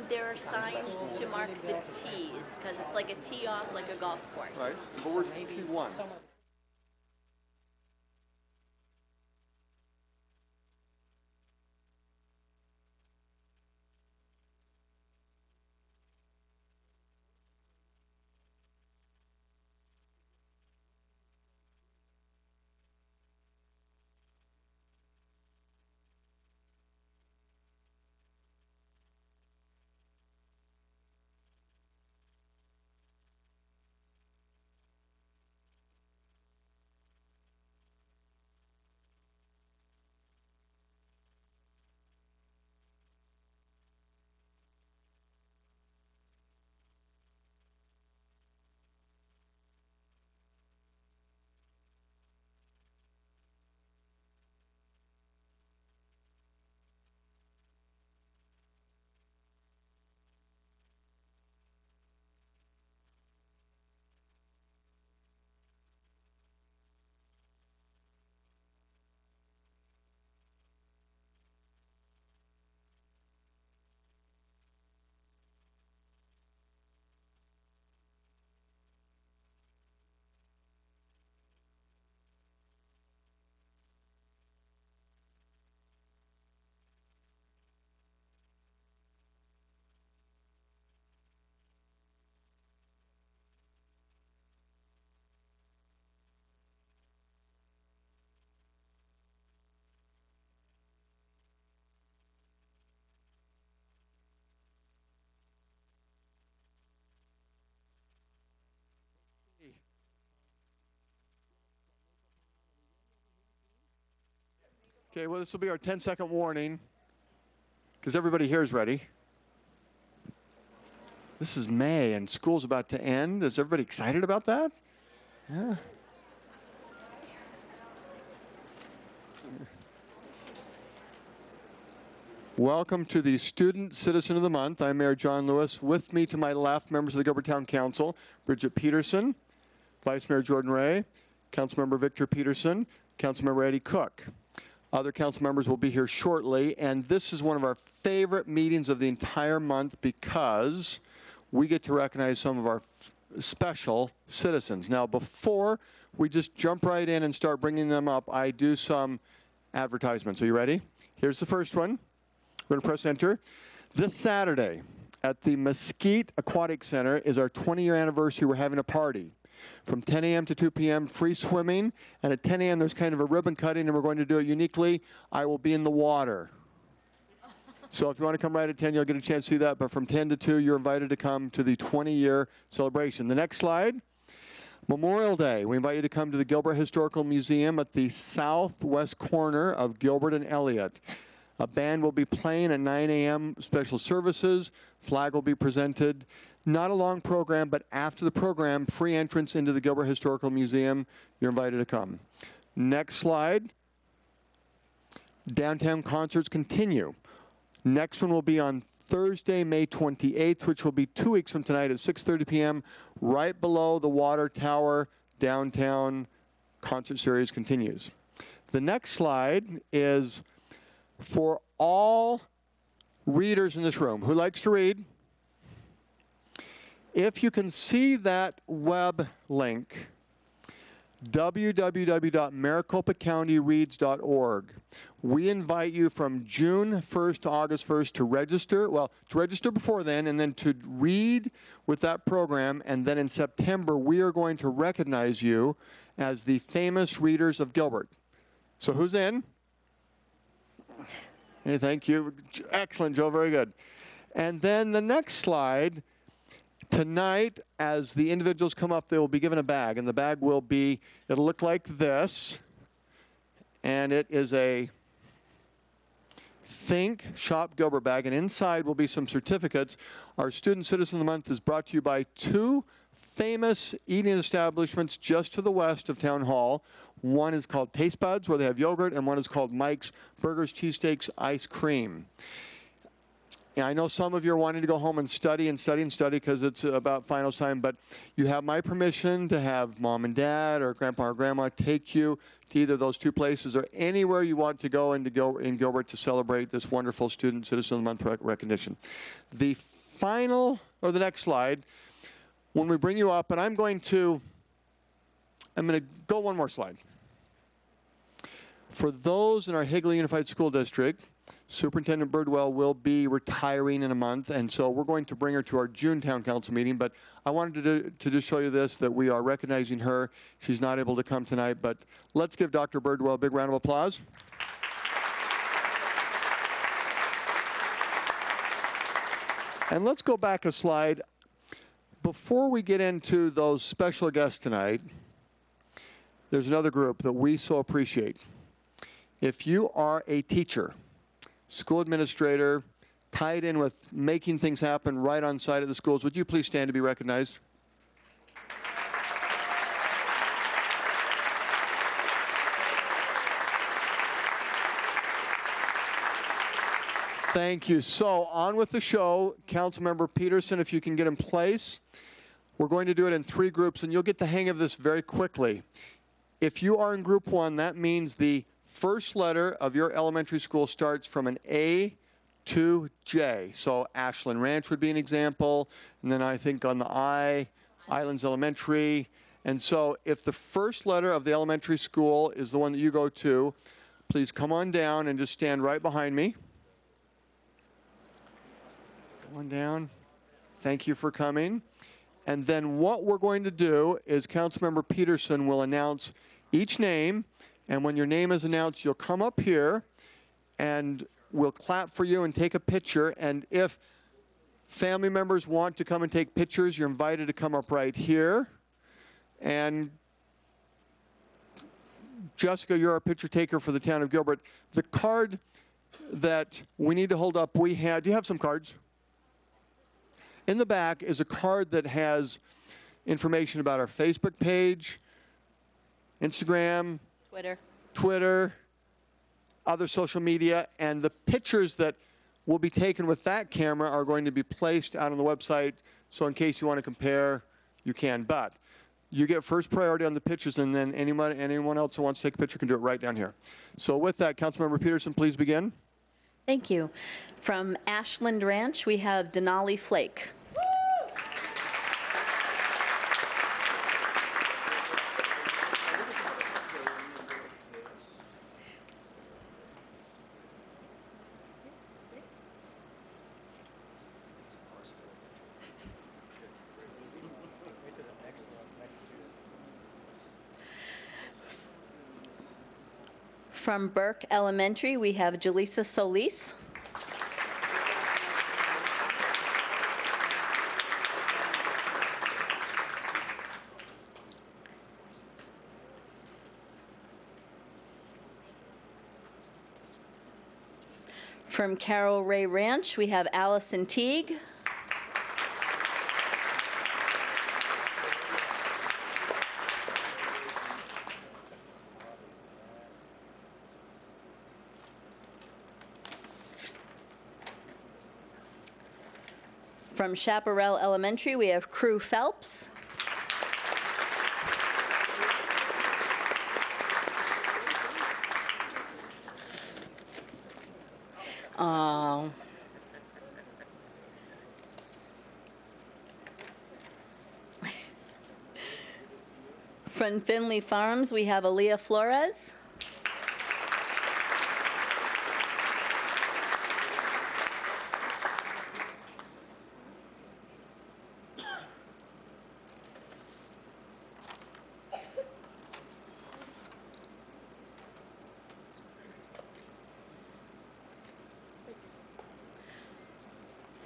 There are signs to mark the tees, because it's like a tee off, like a golf course. Right, but where's T1? Okay, well, this will be our 10-second warning, because everybody here is ready. This is May, and school's about to end. Is everybody excited about that? Yeah. Welcome to the Student Citizen of the Month. I'm Mayor John Lewis. With me to my left, members of the Gilbert Town Council, Bridget Peterson, Vice Mayor Jordan Ray, Councilmember Victor Peterson, Councilmember Eddie Cook. Other council members will be here shortly, and this is one of our favorite meetings of the entire month because we get to recognize some of our special citizens. Now, before we just jump right in and start bringing them up, I do some advertisements. Are you ready? Here's the first one. We're going to press enter. This Saturday at the Mesquite Aquatic Center is our 20-year anniversary. We're having a party. From 10 a.m. to 2 p.m., free swimming, and at 10 a.m. there's kind of a ribbon cutting, and we're going to do it uniquely. I will be in the water. So if you want to come right at 10, you'll get a chance to see that, but from 10 to 2, you're invited to come to the 20-year celebration. The next slide, Memorial Day. We invite you to come to the Gilbert Historical Museum at the southwest corner of Gilbert and Elliott. A band will be playing at 9 a.m. special services. Flag will be presented. Not a long program, but after the program, free entrance into the Gilbert Historical Museum. You're invited to come. Next slide. Downtown concerts continue. Next one will be on Thursday, May 28th, which will be 2 weeks from tonight at 6:30 p.m. right below the Water Tower. Downtown concert series continues. The next slide is for all readers in this room. Who likes to read? If you can see that web link, www.maricopacountyreads.org. We invite you from June 1st to August 1st to register. Well, to register before then, and then to read with that program. And then in September, we are going to recognize you as the famous readers of Gilbert. So who's in? Hey, thank you. Excellent, Joe. Very good. And then the next slide. Tonight, as the individuals come up, they will be given a bag, and the bag will be, it'll look like this, and it is a Think Shop Gilbert bag, and inside will be some certificates. Our Student Citizen of the Month is brought to you by two famous eating establishments just to the west of Town Hall. One is called Taste Buds, where they have yogurt, and one is called Mike's Burgers, Cheesesteaks, Ice Cream. And I know some of you are wanting to go home and study and study and study because it's about finals time, but you have my permission to have mom and dad or grandpa or grandma take you to either of those two places or anywhere you want to go in Gilbert to celebrate this wonderful Student Citizen of the Month recognition. The next slide, when we bring you up, and I'm going to go one more slide. For those in our Higley Unified School District, Superintendent Birdwell will be retiring in a month, and so we're going to bring her to our June Town Council meeting, but I wanted to just show you this, that we are recognizing her. She's not able to come tonight, but let's give Dr. Birdwell a big round of applause. And let's go back a slide. Before we get into those special guests tonight, there's another group that we so appreciate. If you are a teacher, school administrator, tied in with making things happen right on site at the schools, would you please stand to be recognized? Thank you. So on with the show. Councilmember Peterson, if you can get in place. We're going to do it in 3 groups, and you'll get the hang of this very quickly. If you are in group 1, that means the first letter of your elementary school starts from an A to J. So Ashland Ranch would be an example, and then I think on the I, Islands Elementary. And so if the first letter of the elementary school is the one that you go to, please come on down and just stand right behind me. Come on down. Thank you for coming. And then what we're going to do is Councilmember Peterson will announce each name, and when your name is announced, you'll come up here and we'll clap for you and take a picture. And if family members want to come and take pictures, you're invited to come up right here. And Jessica, you're our picture taker for the town of Gilbert. The card that we need to hold up, do you have some cards? In the back is a card that has information about our Facebook page, Instagram, Twitter, other social media, and the pictures that will be taken with that camera are going to be placed out on the website, so in case you want to compare, you can. But you get first priority on the pictures, and then anyone else who wants to take a picture can do it right down here. So with that, Councilmember Peterson, please begin. Thank you. From Ashland Ranch, we have Denali Flake. From Burke Elementary, we have Jaleesa Solis. From Carroll Ray Ranch, we have Allison Teague. From Chaparral Elementary, we have Crew Phelps. From Finley Farms, we have Aaliyah Flores.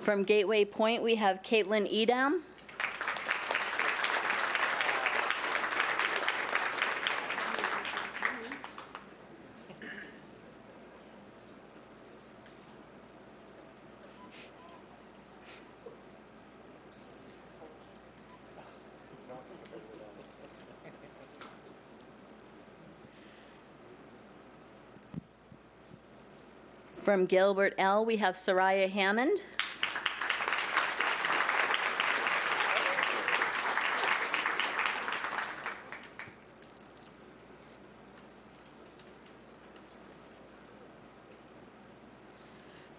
From Gateway Point, we have Caitlin Edam. From Gilbert L, we have Soraya Hammond.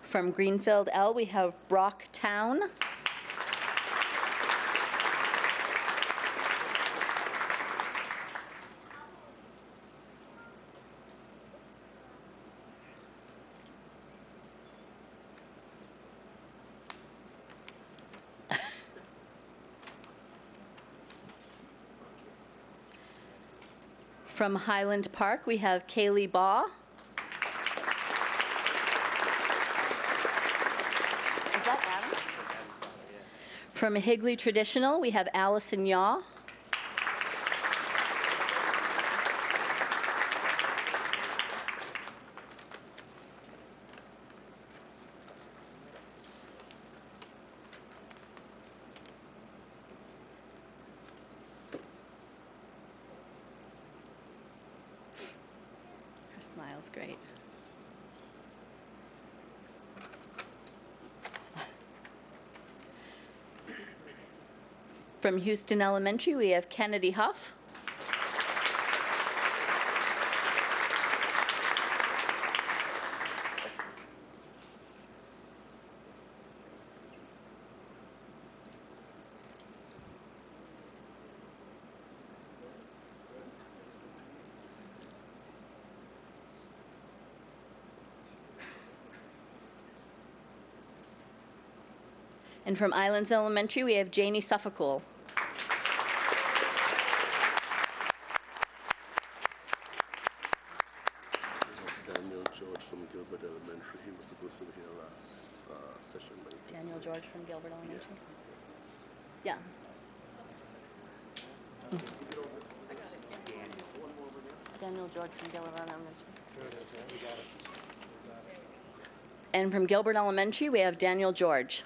From Greenfield L, we have Brock Town. From Highland Park, we have Kaylee Baugh. Is that Adam? From Higley Traditional, we have Allison Yaw. Her smile's great. From Houston Elementary, we have Kennedy Huff. And from Islands Elementary, we have Janie Suffolk. Daniel George from Gilbert Elementary. He was supposed to be here last session, but he didn't. Daniel George from Gilbert Elementary. Yeah. Daniel George from Gilbert Elementary. And from Gilbert Elementary, we have Daniel George.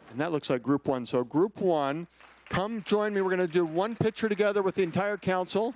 And that looks like group one. So group one, come join me. We're going to do one picture together with the entire council.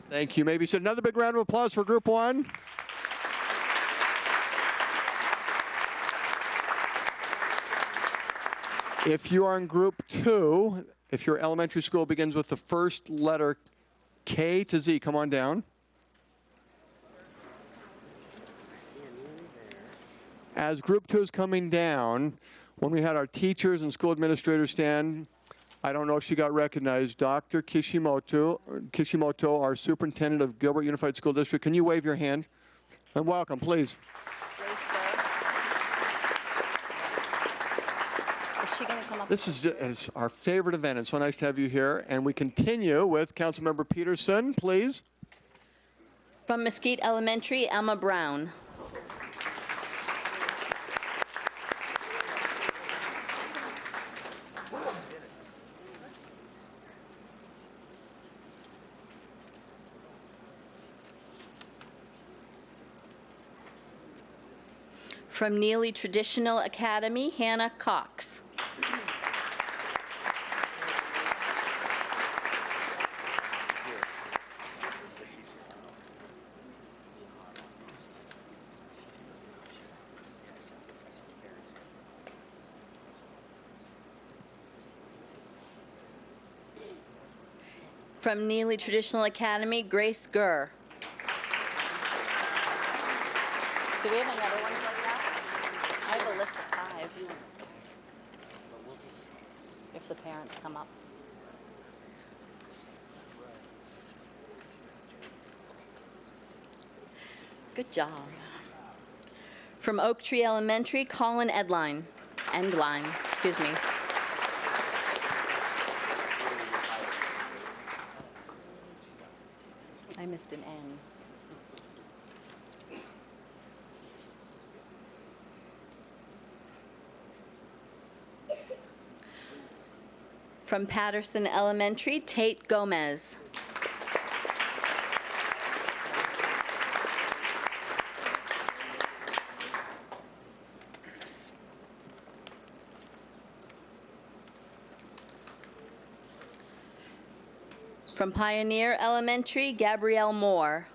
Thank you. Maybe so another big round of applause for group one. If you are in group two, if your elementary school begins with the first letter K to Z, come on down. As group two is coming down, when we had our teachers and school administrators stand, I don't know if she got recognized, Dr. Kishimoto, our superintendent of Gilbert Unified School District. Can you wave your hand? And welcome, please. Is she going to come up? This is our favorite event. It's so nice to have you here. And we continue with Councilmember Peterson, please. From Mesquite Elementary, Emma Brown. From Neely Traditional Academy, Hannah Cox. From Neely Traditional Academy, Grace Gurr. Do we have another one like that? I have a list of 5. the parents come up. Good job. From Oak Tree Elementary, Colin Endline, excuse me. I missed an N. From Patterson Elementary, Tate Gomez. From Pioneer Elementary, Gabrielle Moore.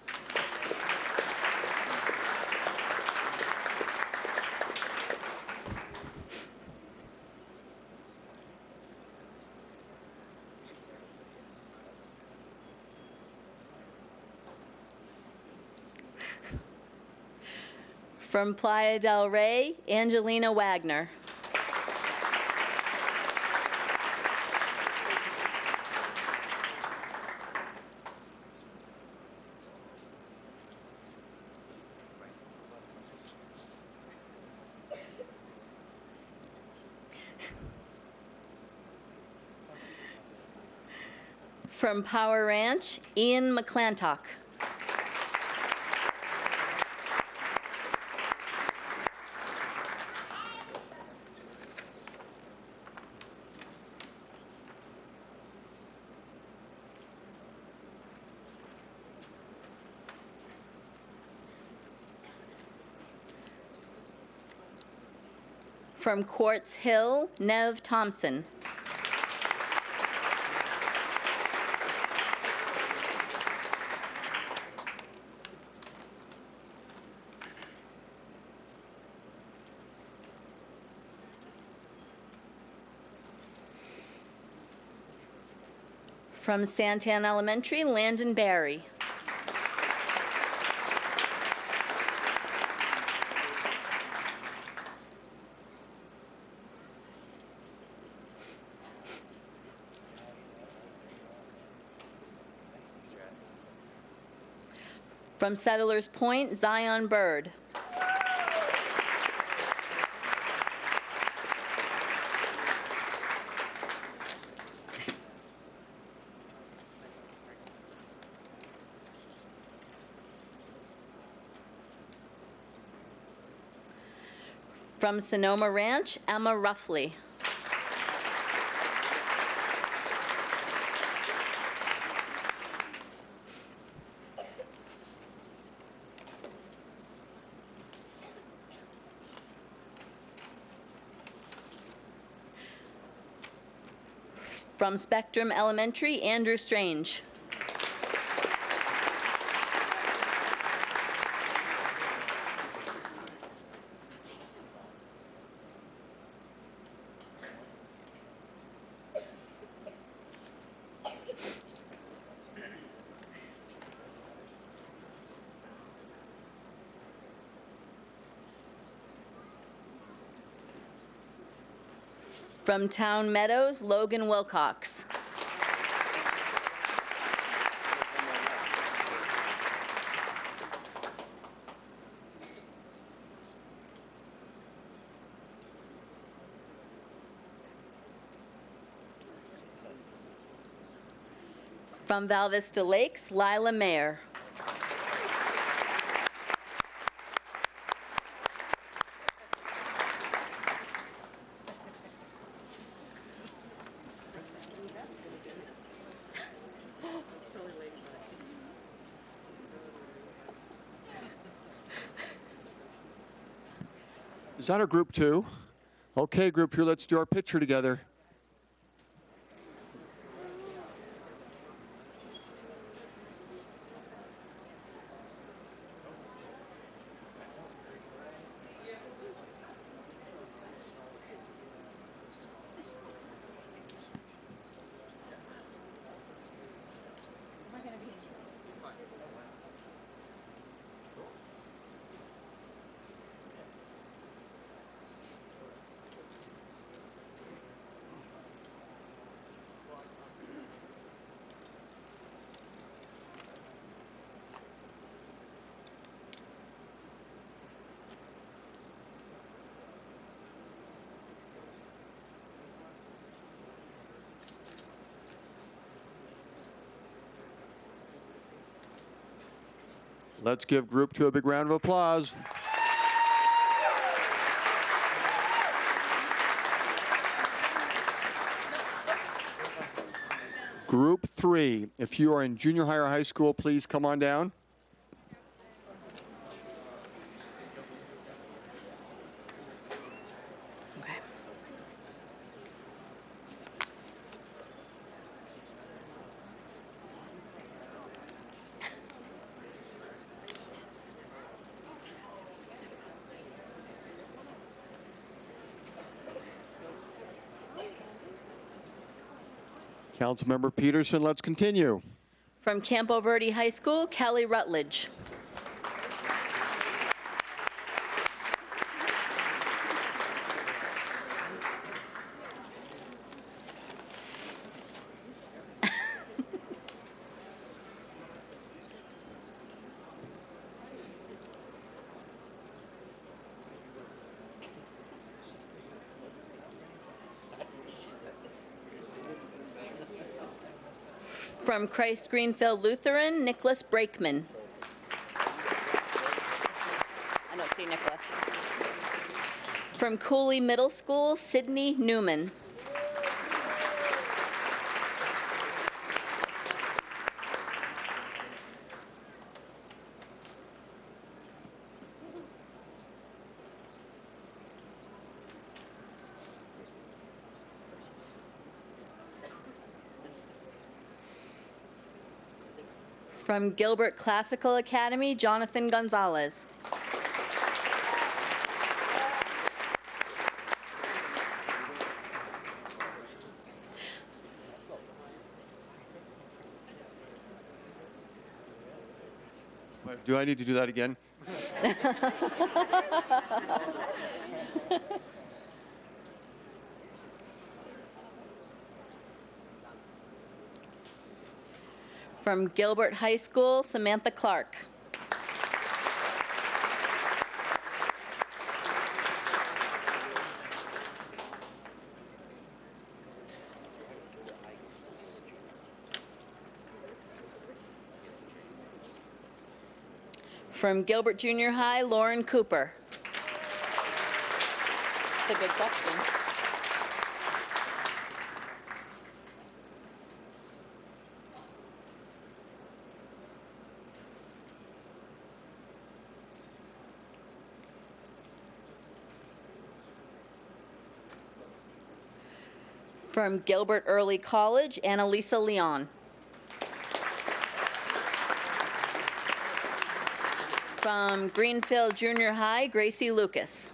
From Playa del Rey, Angelina Wagner. From Power Ranch, Ian McClantock. From Quartz Hill, Nev Thompson. From Santan Elementary, Landon Barry. From Settlers Point, Zion Bird. From Sonoma Ranch, Emma Ruffley. From Spectrum Elementary, Andrew Strange. From Town Meadows, Logan Wilcox. From Val Vista Lakes, Lila Mayer. Is that our group two? Okay, group two, let's do our picture together. Let's give Group 2 a big round of applause. Group 3, if you are in junior high or high school, please come on down. Okay. Councilmember Peterson, let's continue. From Campo Verde High School, Kelly Rutledge. From Christ Greenfield Lutheran, Nicholas Brakeman. I don't see Nicholas. From Cooley Middle School, Sydney Newman. From Gilbert Classical Academy, Jonathan Gonzalez. Do I need to do that again? From Gilbert High School, Samantha Clark. From Gilbert Junior High, Lauren Cooper. That's a good question. From Gilbert Early College, Annalisa Leon. From Greenfield Junior High, Gracie Lucas.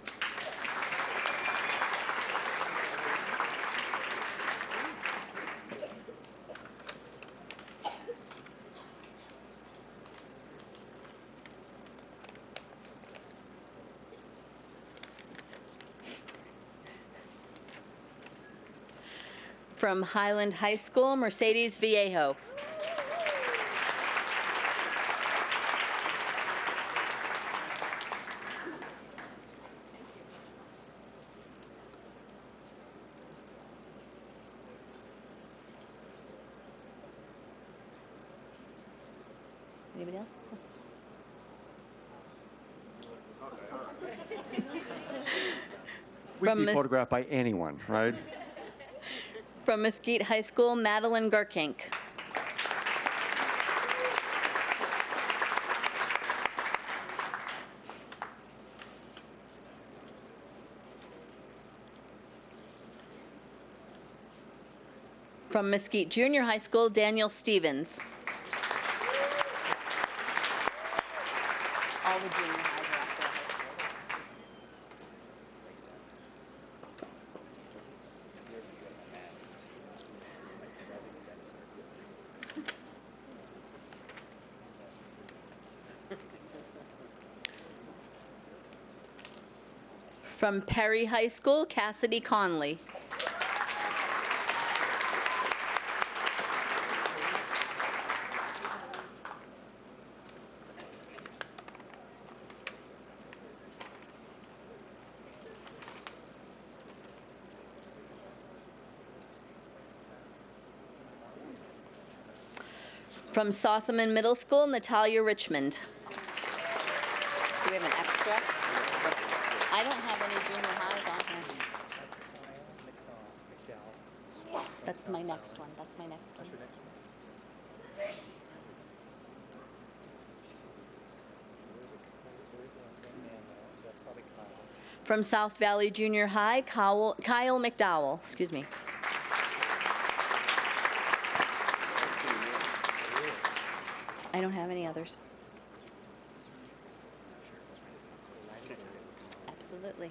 From Highland High School, Mercedes Viejo. Anybody else? We From can be Miss- photographed by anyone, right? From Mesquite High School, Madeline Garkink. From Mesquite Junior High School, Daniel Stevens. All the junior highs are after high school. From Perry High School, Cassidy Conley. From Sossaman Middle School, Natalia Richmond. we have an extra? I don't have any junior highs on here. That's my next one. That's my next one. From South Valley Junior High, Kyle McDowell, excuse me. I don't have any others. Absolutely.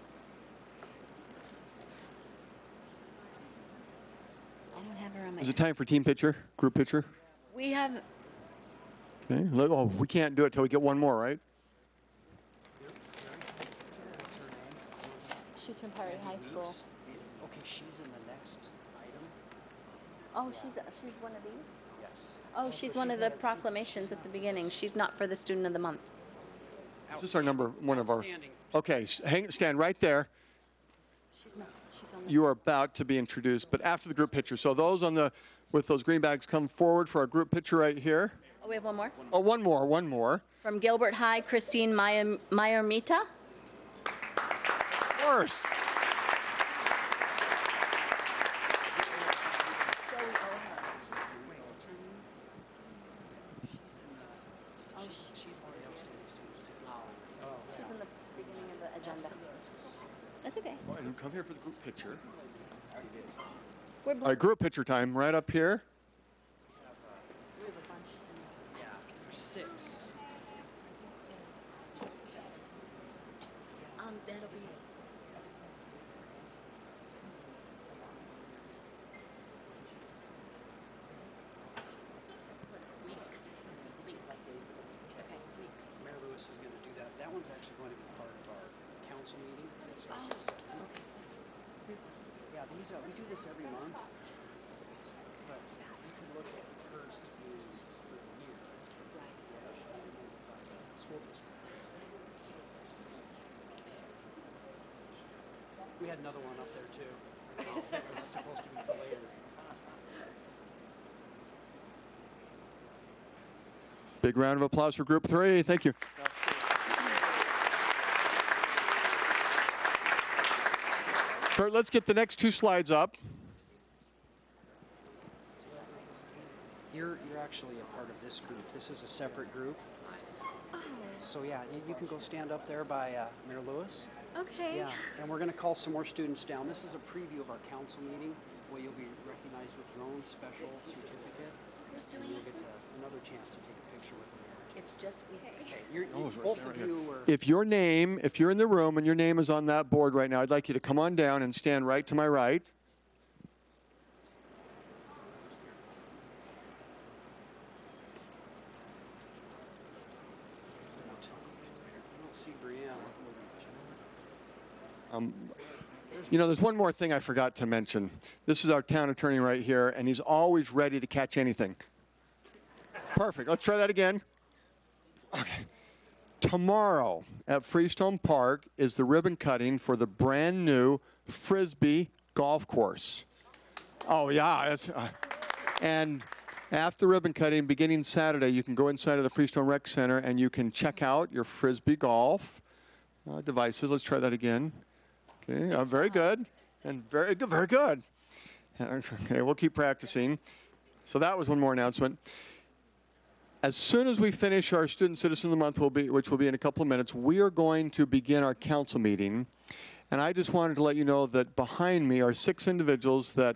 I don't have her on my. Is it time for team picture, group picture? We have, Okay. Oh, we can't do it till we get one more, right? she's from Pirate High School. Okay, she's in the next item? Oh, she's one of these? Yes. Oh, she's one of the proclamations at the beginning. She's not for the Student of the Month. Is this our number, one of our? Outstanding. Okay, stand right there. She's not. She's on the. You are about to be introduced, but after the group picture. So those on the, with those green bags, come forward for our group picture right here. Oh, we have one more? Oh, one more. From Gilbert High, Christine Mayermita. Of course. She's in the beginning of the agenda. That's okay. And come here for the group picture. We're All right, group picture time, right up here. Yeah, for 6. That'll be. Weeks. Okay, weeks. Mayor Lewis is going to do that. That one's actually going to be part of our council meeting. It starts at 7. Yeah, these we do this every month. But you can look at hers as being for the year. School district. We had another one up there too. That was supposed to be for later. Big round of applause for group 3. Thank you. Kurt, let's get the next 2 slides up. You're actually a part of this group. This is a separate group. So yeah, you can go stand up there by Mayor Lewis. Okay. Yeah, and we're going to call some more students down. This is a preview of our council meeting where you'll be recognized with your own special certificate. Who's And doing you'll this get one? another chance to take a picture with the mayor. It's just weeks. Okay, you're, Oh, it's right both there, of right you are. If you're in the room and your name is on that board right now, I'd like you to come on down and stand right to my right. I don't see Brianne. You know, there's one more thing I forgot to mention. This is our town attorney right here, and he's always ready to catch anything. Perfect. Let's try that again. Okay. Tomorrow at Freestone Park is the ribbon cutting for the brand new Frisbee golf course. Oh, yeah. And after ribbon cutting, beginning Saturday, you can go inside of the Freestone Rec Center and you can check out your Frisbee golf devices. Let's try that again. Okay, very good. And very good, very good. Okay, we'll keep practicing. So that was one more announcement. As soon as we finish our Student Citizen of the Month, which will be in a couple of minutes, we are going to begin our council meeting. And I just wanted to let you know that behind me are 6 individuals that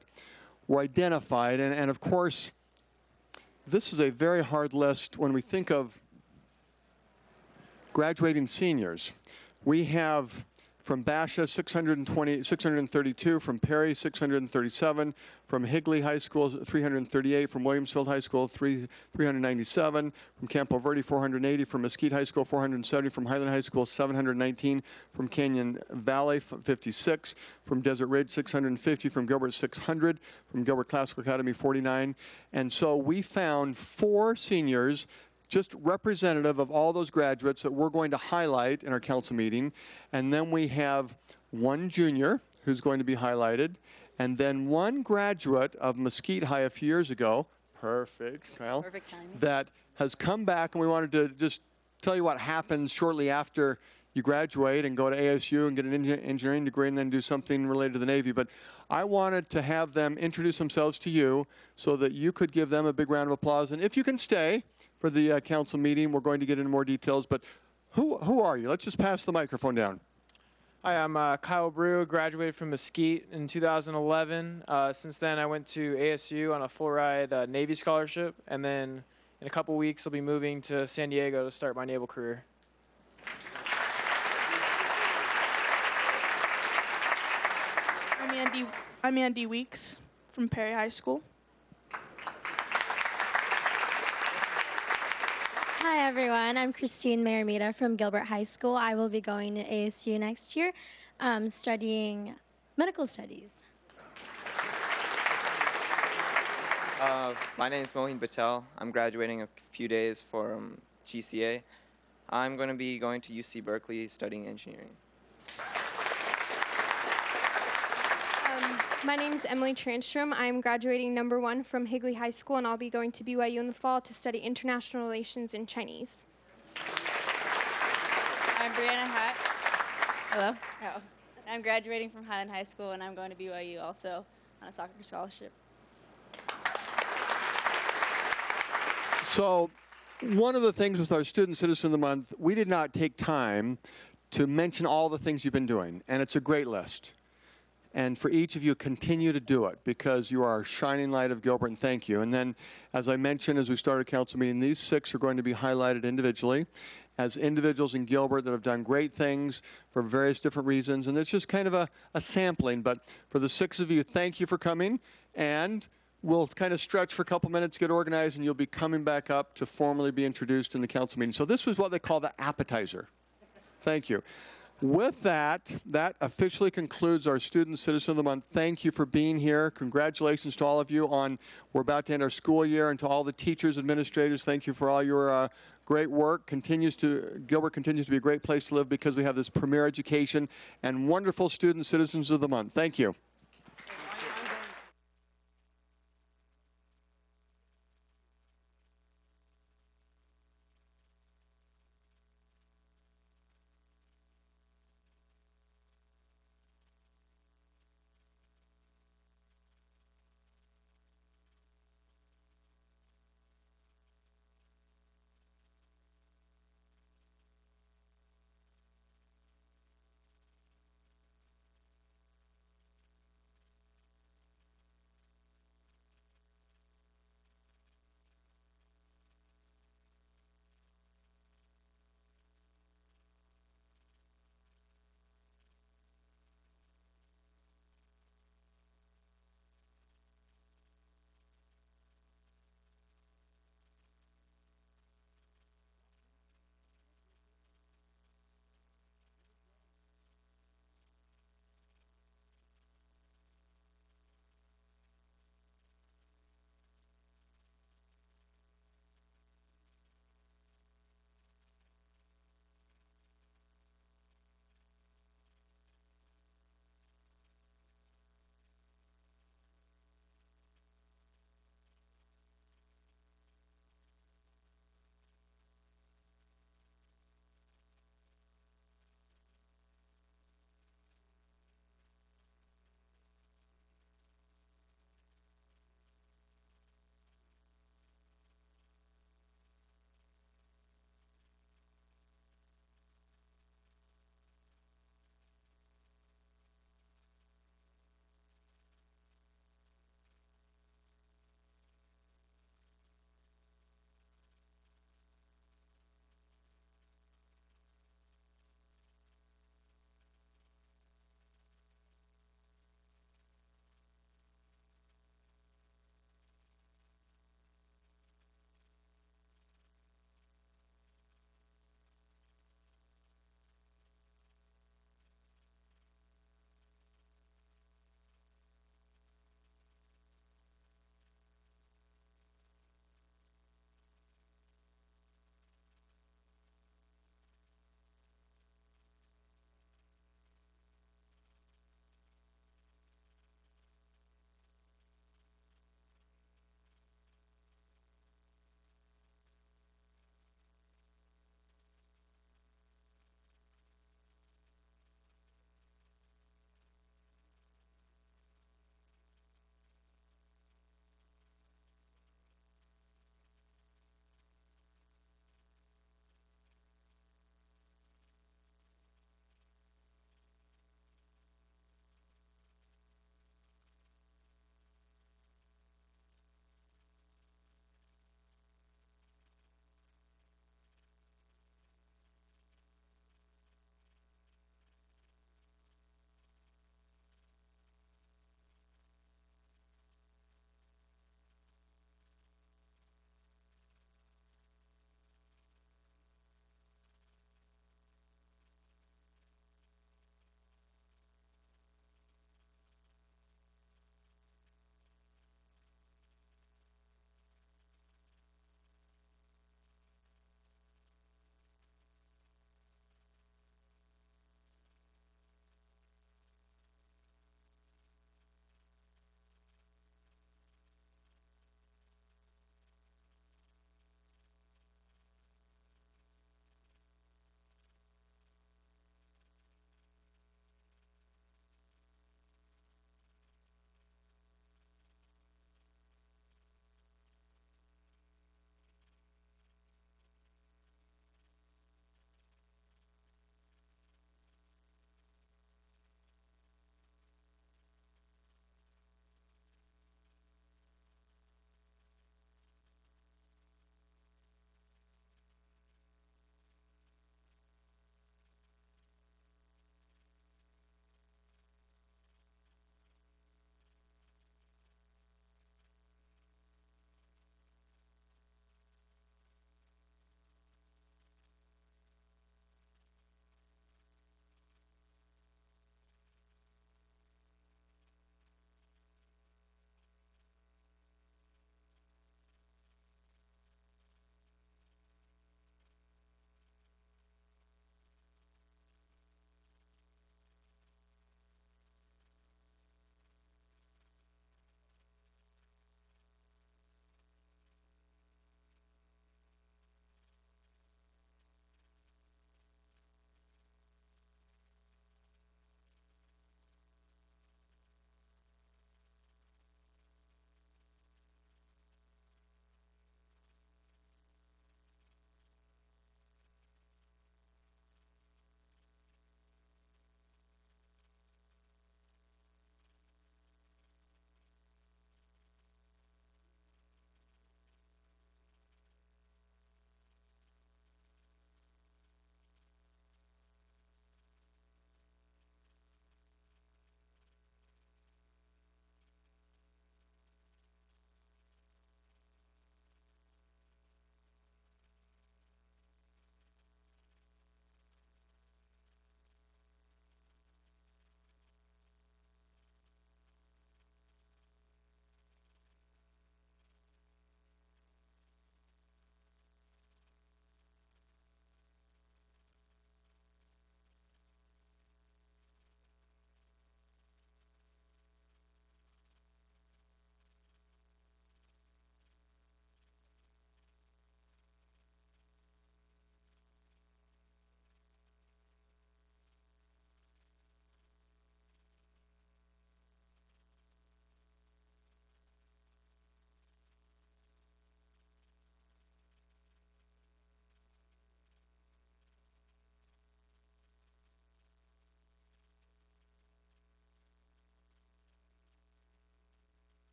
were identified. And of course, this is a very hard list when we think of graduating seniors. We have from Basha 632, from Perry 637, from Higley High School 338, from Williamsfield High School 397, from Campo Verde 480, from Mesquite High School 470, from Highland High School 719, from Canyon Valley 56, from Desert Ridge 650, from Gilbert 600, from Gilbert Classical Academy 49. And so we found 4 seniors just representative of all those graduates that we're going to highlight in our council meeting. And then we have 1 junior who's going to be highlighted, and then 1 graduate of Mesquite High a few years ago, perfect, Kyle, Perfect timing. that has come back, and we wanted to just tell you what happens shortly after you graduate and go to ASU and get an engineering degree and then do something related to the Navy. But I wanted to have them introduce themselves to you so that you could give them a big round of applause. And if you can stay for the council meeting, we're going to get into more details. But who are you? Let's just pass the microphone down. Hi, I'm Kyle Brew, graduated from Mesquite in 2011. Since then, I went to ASU on a full-ride Navy scholarship, and then in a couple weeks, I'll be moving to San Diego to start my naval career. I'm Andy Weeks from Perry High School. Hi everyone, I'm Christine Maramita from Gilbert High School. I will be going to ASU next year, studying medical studies. My name is Mohin Patel. I'm graduating a few days from GCA. I'm going to be going to UC Berkeley studying engineering. My name is Emily Transtrom. I'm graduating number 1 from Higley High School, and I'll be going to BYU in the fall to study international relations and Chinese. I'm Brianna Hatt. Hello. Oh. I'm graduating from Highland High School, and I'm going to BYU also on a soccer scholarship. So one of the things with our Student Citizen of the Month, we did not take time to mention all the things you've been doing, and it's a great list. And for each of you, continue to do it because you are a shining light of Gilbert, and thank you. And then, as I mentioned as we started council meeting, these 6 are going to be highlighted individually as individuals in Gilbert that have done great things for various different reasons. And it's just kind of a sampling. But for the 6 of you, thank you for coming. And we'll kind of stretch for a couple minutes, get organized, and you'll be coming back up to formally be introduced in the council meeting. So this was what they call the appetizer. Thank you. With that, that officially concludes our Student Citizen of the Month. Thank you for being here. Congratulations to all of you on, we're about to end our school year, and to all the teachers, administrators, thank you for all your great work. Gilbert continues to be a great place to live because we have this premier education and wonderful Student Citizens of the Month. Thank you.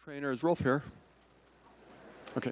Trainer, is Rolf here? Okay.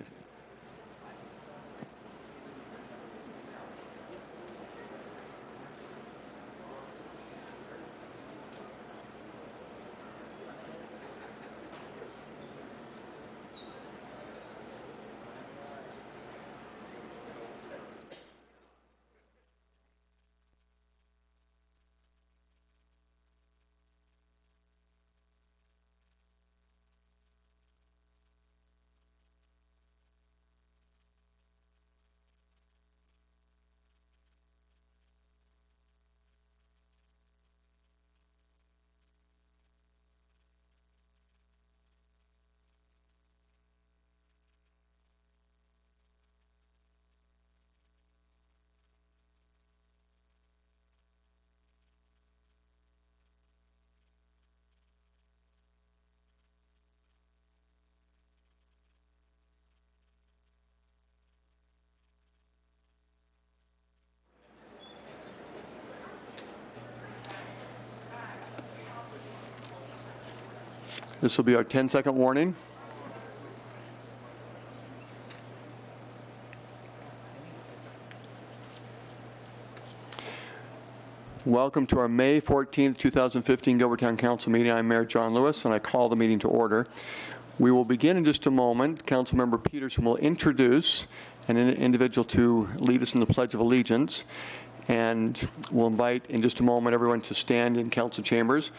This will be our 10-second warning. Welcome to our May 14th, 2015 Gilbert Town Council meeting. I'm Mayor John Lewis, and I call the meeting to order. We will begin in just a moment. Councilmember Peterson will introduce an individual to lead us in the Pledge of Allegiance, and we'll invite in just a moment everyone to stand in council chambers.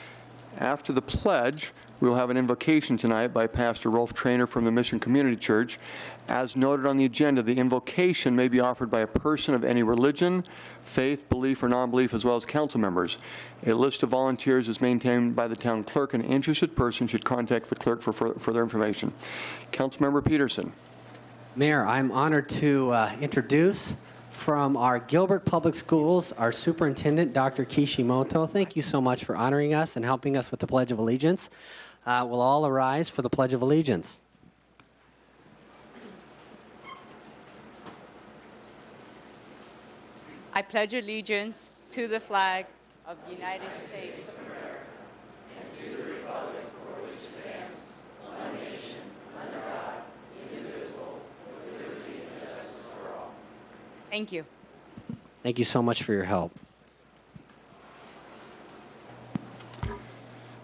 After the pledge, we will have an invocation tonight by Pastor Rolf Trainer from the Mission Community Church. As noted on the agenda, the invocation may be offered by a person of any religion, faith, belief, or non-belief, as well as council members. A list of volunteers is maintained by the town clerk, and an interested person should contact the clerk for further information. Councilmember Peterson. Mayor, I'm honored to introduce from our Gilbert Public Schools, our superintendent, Dr. Kishimoto. Thank you so much for honoring us and helping us with the Pledge of Allegiance. We'll all arise for the Pledge of Allegiance. I pledge allegiance to the flag of the United States of America and to the republic for which it stands, one nation, under God, indivisible, with liberty and justice for all. Thank you. Thank you so much for your help.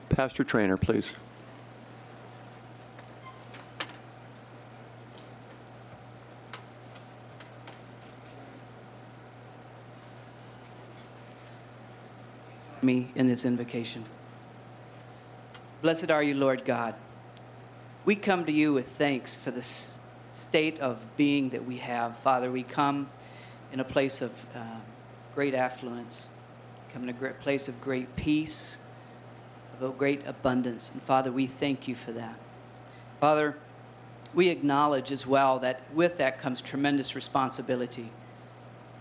Pastor Trainer, please. Me in this invocation. Blessed are you, Lord God. We come to you with thanks for the state of being that we have. Father, we come in a place of great affluence, come in a great place of great peace, of a great abundance. And Father, we thank you for that. Father, we acknowledge as well that with that comes tremendous responsibility.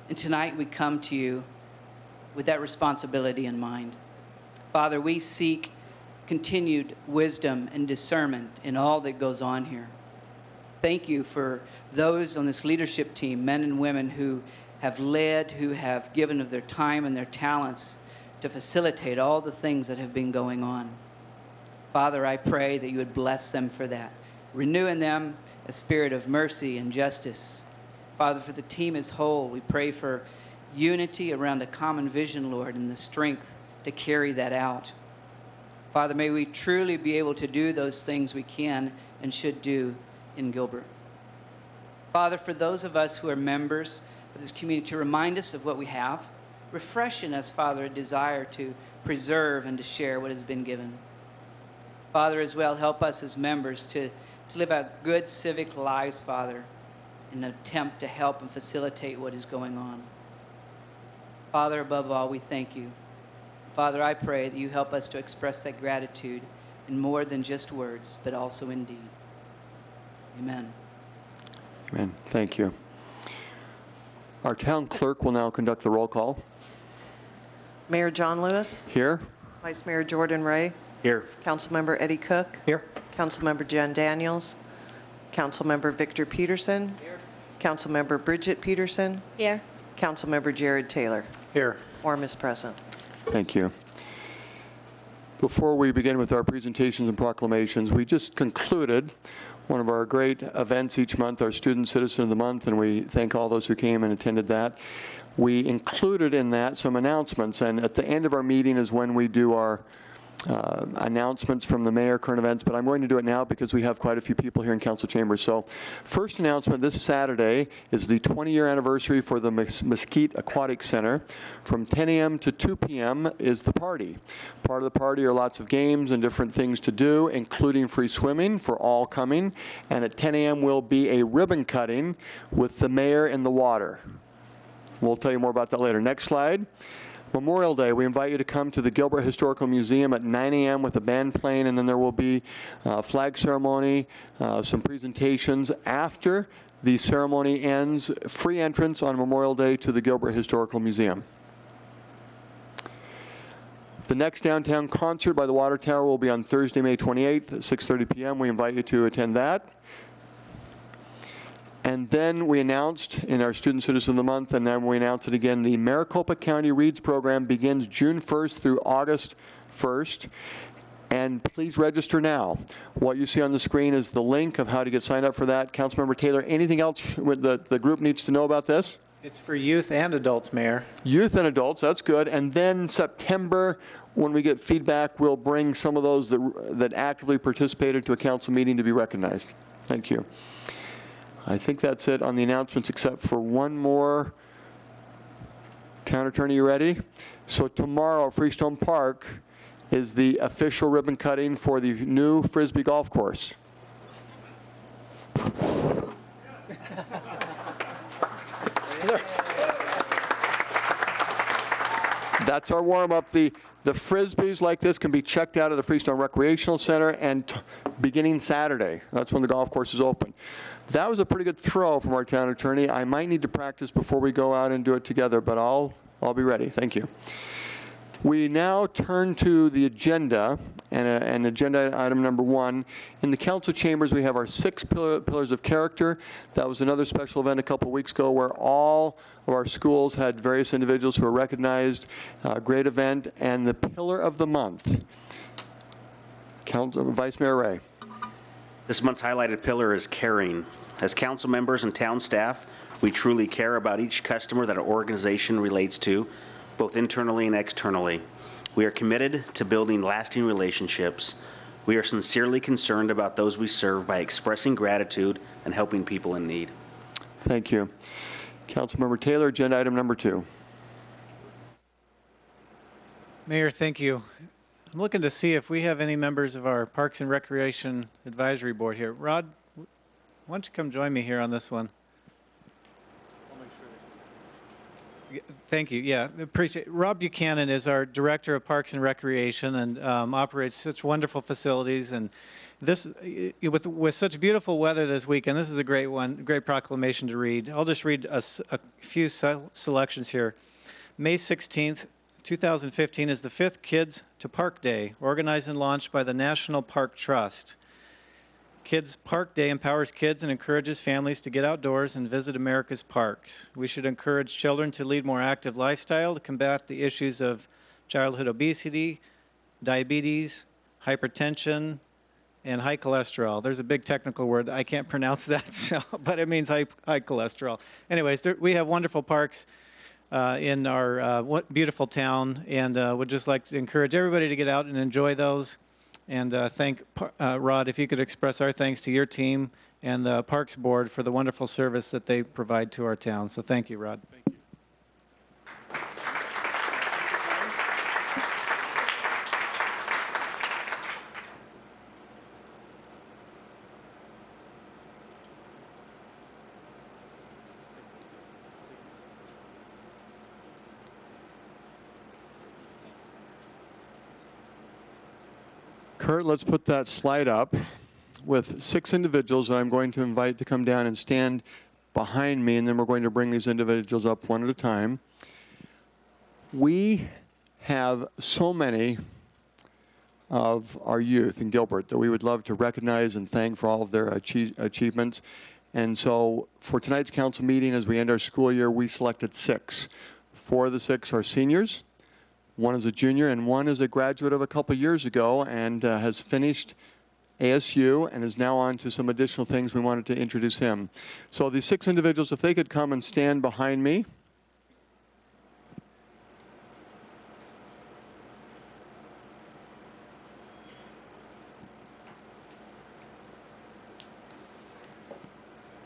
And tonight we come to you with that responsibility in mind. Father, we seek continued wisdom and discernment in all that goes on here. Thank you for those on this leadership team, men and women who have led, who have given of their time and their talents to facilitate all the things that have been going on. Father, I pray that you would bless them for that. Renew in them a spirit of mercy and justice. Father, for the team as whole, we pray for unity around a common vision, Lord, and the strength to carry that out. Father, may we truly be able to do those things we can and should do in Gilbert. Father, for those of us who are members of this community, to remind us of what we have, refresh in us, Father, a desire to preserve and to share what has been given. Father, as well, help us as members to live out good civic lives, Father, in an attempt to help and facilitate what is going on. Father, above all, we thank you. Father, I pray that you help us to express that gratitude in more than just words, but also in deed. Amen. Amen. Thank you. Our town clerk will now conduct the roll call. Mayor John Lewis. Here. Vice Mayor Jordan Ray. Here. Councilmember Eddie Cook. Here. Councilmember Jen Daniels. Councilmember Victor Peterson. Here. Councilmember Bridget Peterson. Here. Councilmember Jared Taylor. Here. Quorum is present. Thank you. Before we begin with our presentations and proclamations, we just concluded one of our great events each month, our Student Citizen of the Month, and we thank all those who came and attended that. We included in that some announcements, and at the end of our meeting is when we do our announcements from the mayor, current events, but I'm going to do it now because we have quite a few people here in council chambers. So first announcement, this Saturday is the 20-year anniversary for the Mesquite Aquatic Center. From 10 a.m. to 2 p.m. is the party. Part of the party are lots of games and different things to do, including free swimming for all coming. And at 10 a.m. will be a ribbon cutting with the mayor in the water. We'll tell you more about that later. Next slide. Memorial Day, we invite you to come to the Gilbert Historical Museum at 9 a.m. with a band playing, and then there will be a flag ceremony, some presentations. After the ceremony ends, free entrance on Memorial Day to the Gilbert Historical Museum. The next downtown concert by the Water Tower will be on Thursday, May 28th at 6:30 p.m. We invite you to attend that. And then we announced in our Student Citizen of the Month, and then we announced it again, the Maricopa County Reads program begins June 1st through August 1st. And please register now. What you see on the screen is the link of how to get signed up for that. Councilmember Taylor, anything else the group needs to know about this? It's for youth and adults, Mayor. Youth and adults, that's good. And then September, when we get feedback, we'll bring some of those that actively participated to a council meeting to be recognized. Thank you. I think that's it on the announcements, except for one more. Town Attorney, you ready? So tomorrow, Freestone Park is the official ribbon cutting for the new Frisbee golf course. That's our warm-up. The Frisbees like this can be checked out of the Freestone Recreational Center and beginning Saturday. That's when the golf course is open. That was a pretty good throw from our town attorney. I might need to practice before we go out and do it together, but I'll be ready. Thank you. We now turn to the agenda, and agenda item number 1. In the council chambers, we have our 6 pillars of character. That was another special event a couple weeks ago where all of our schools had various individuals who were recognized. Great event. And the pillar of the month, Vice Mayor Ray. This month's highlighted pillar is caring. As council members and town staff, we truly care about each customer that our organization relates to, both internally and externally. We are committed to building lasting relationships. We are sincerely concerned about those we serve by expressing gratitude and helping people in need. Thank you. Councilmember Taylor, agenda item number 2. Mayor, thank you. I'm looking to see if we have any members of our Parks and Recreation Advisory Board here. Rod, why don't you come join me here on this one? Thank you. Yeah, appreciate it. Rob Buchanan is our Director of Parks and Recreation and operates such wonderful facilities. And this, with such beautiful weather this weekend, this is a great one, great proclamation to read. I'll just read a few selections here. May 16th, 2015 is the 5th Kids to Park Day, organized and launched by the National Park Trust. Kids Park Day empowers kids and encourages families to get outdoors and visit America's parks. We should encourage children to lead more active lifestyle to combat the issues of childhood obesity, diabetes, hypertension, and high cholesterol. There's a big technical word. I can't pronounce that, but it means high cholesterol. Anyways, we have wonderful parks in our beautiful town, and would just like to encourage everybody to get out and enjoy those. And thank Rod, if you could express our thanks to your team and the Parks Board for the wonderful service that they provide to our town. So thank you, Rod. Thank you. Kurt, let's put that slide up with 6 individuals that I'm going to invite to come down and stand behind me, and then we're going to bring these individuals up one at a time. We have so many of our youth in Gilbert that we would love to recognize and thank for all of their achievements. And so for tonight's council meeting, as we end our school year, we selected 6. 4 of the 6 are seniors, One is a junior, and one is a graduate of a couple years ago and has finished ASU and is now on to some additional things. We wanted to introduce him. So these 6 individuals, if they could come and stand behind me.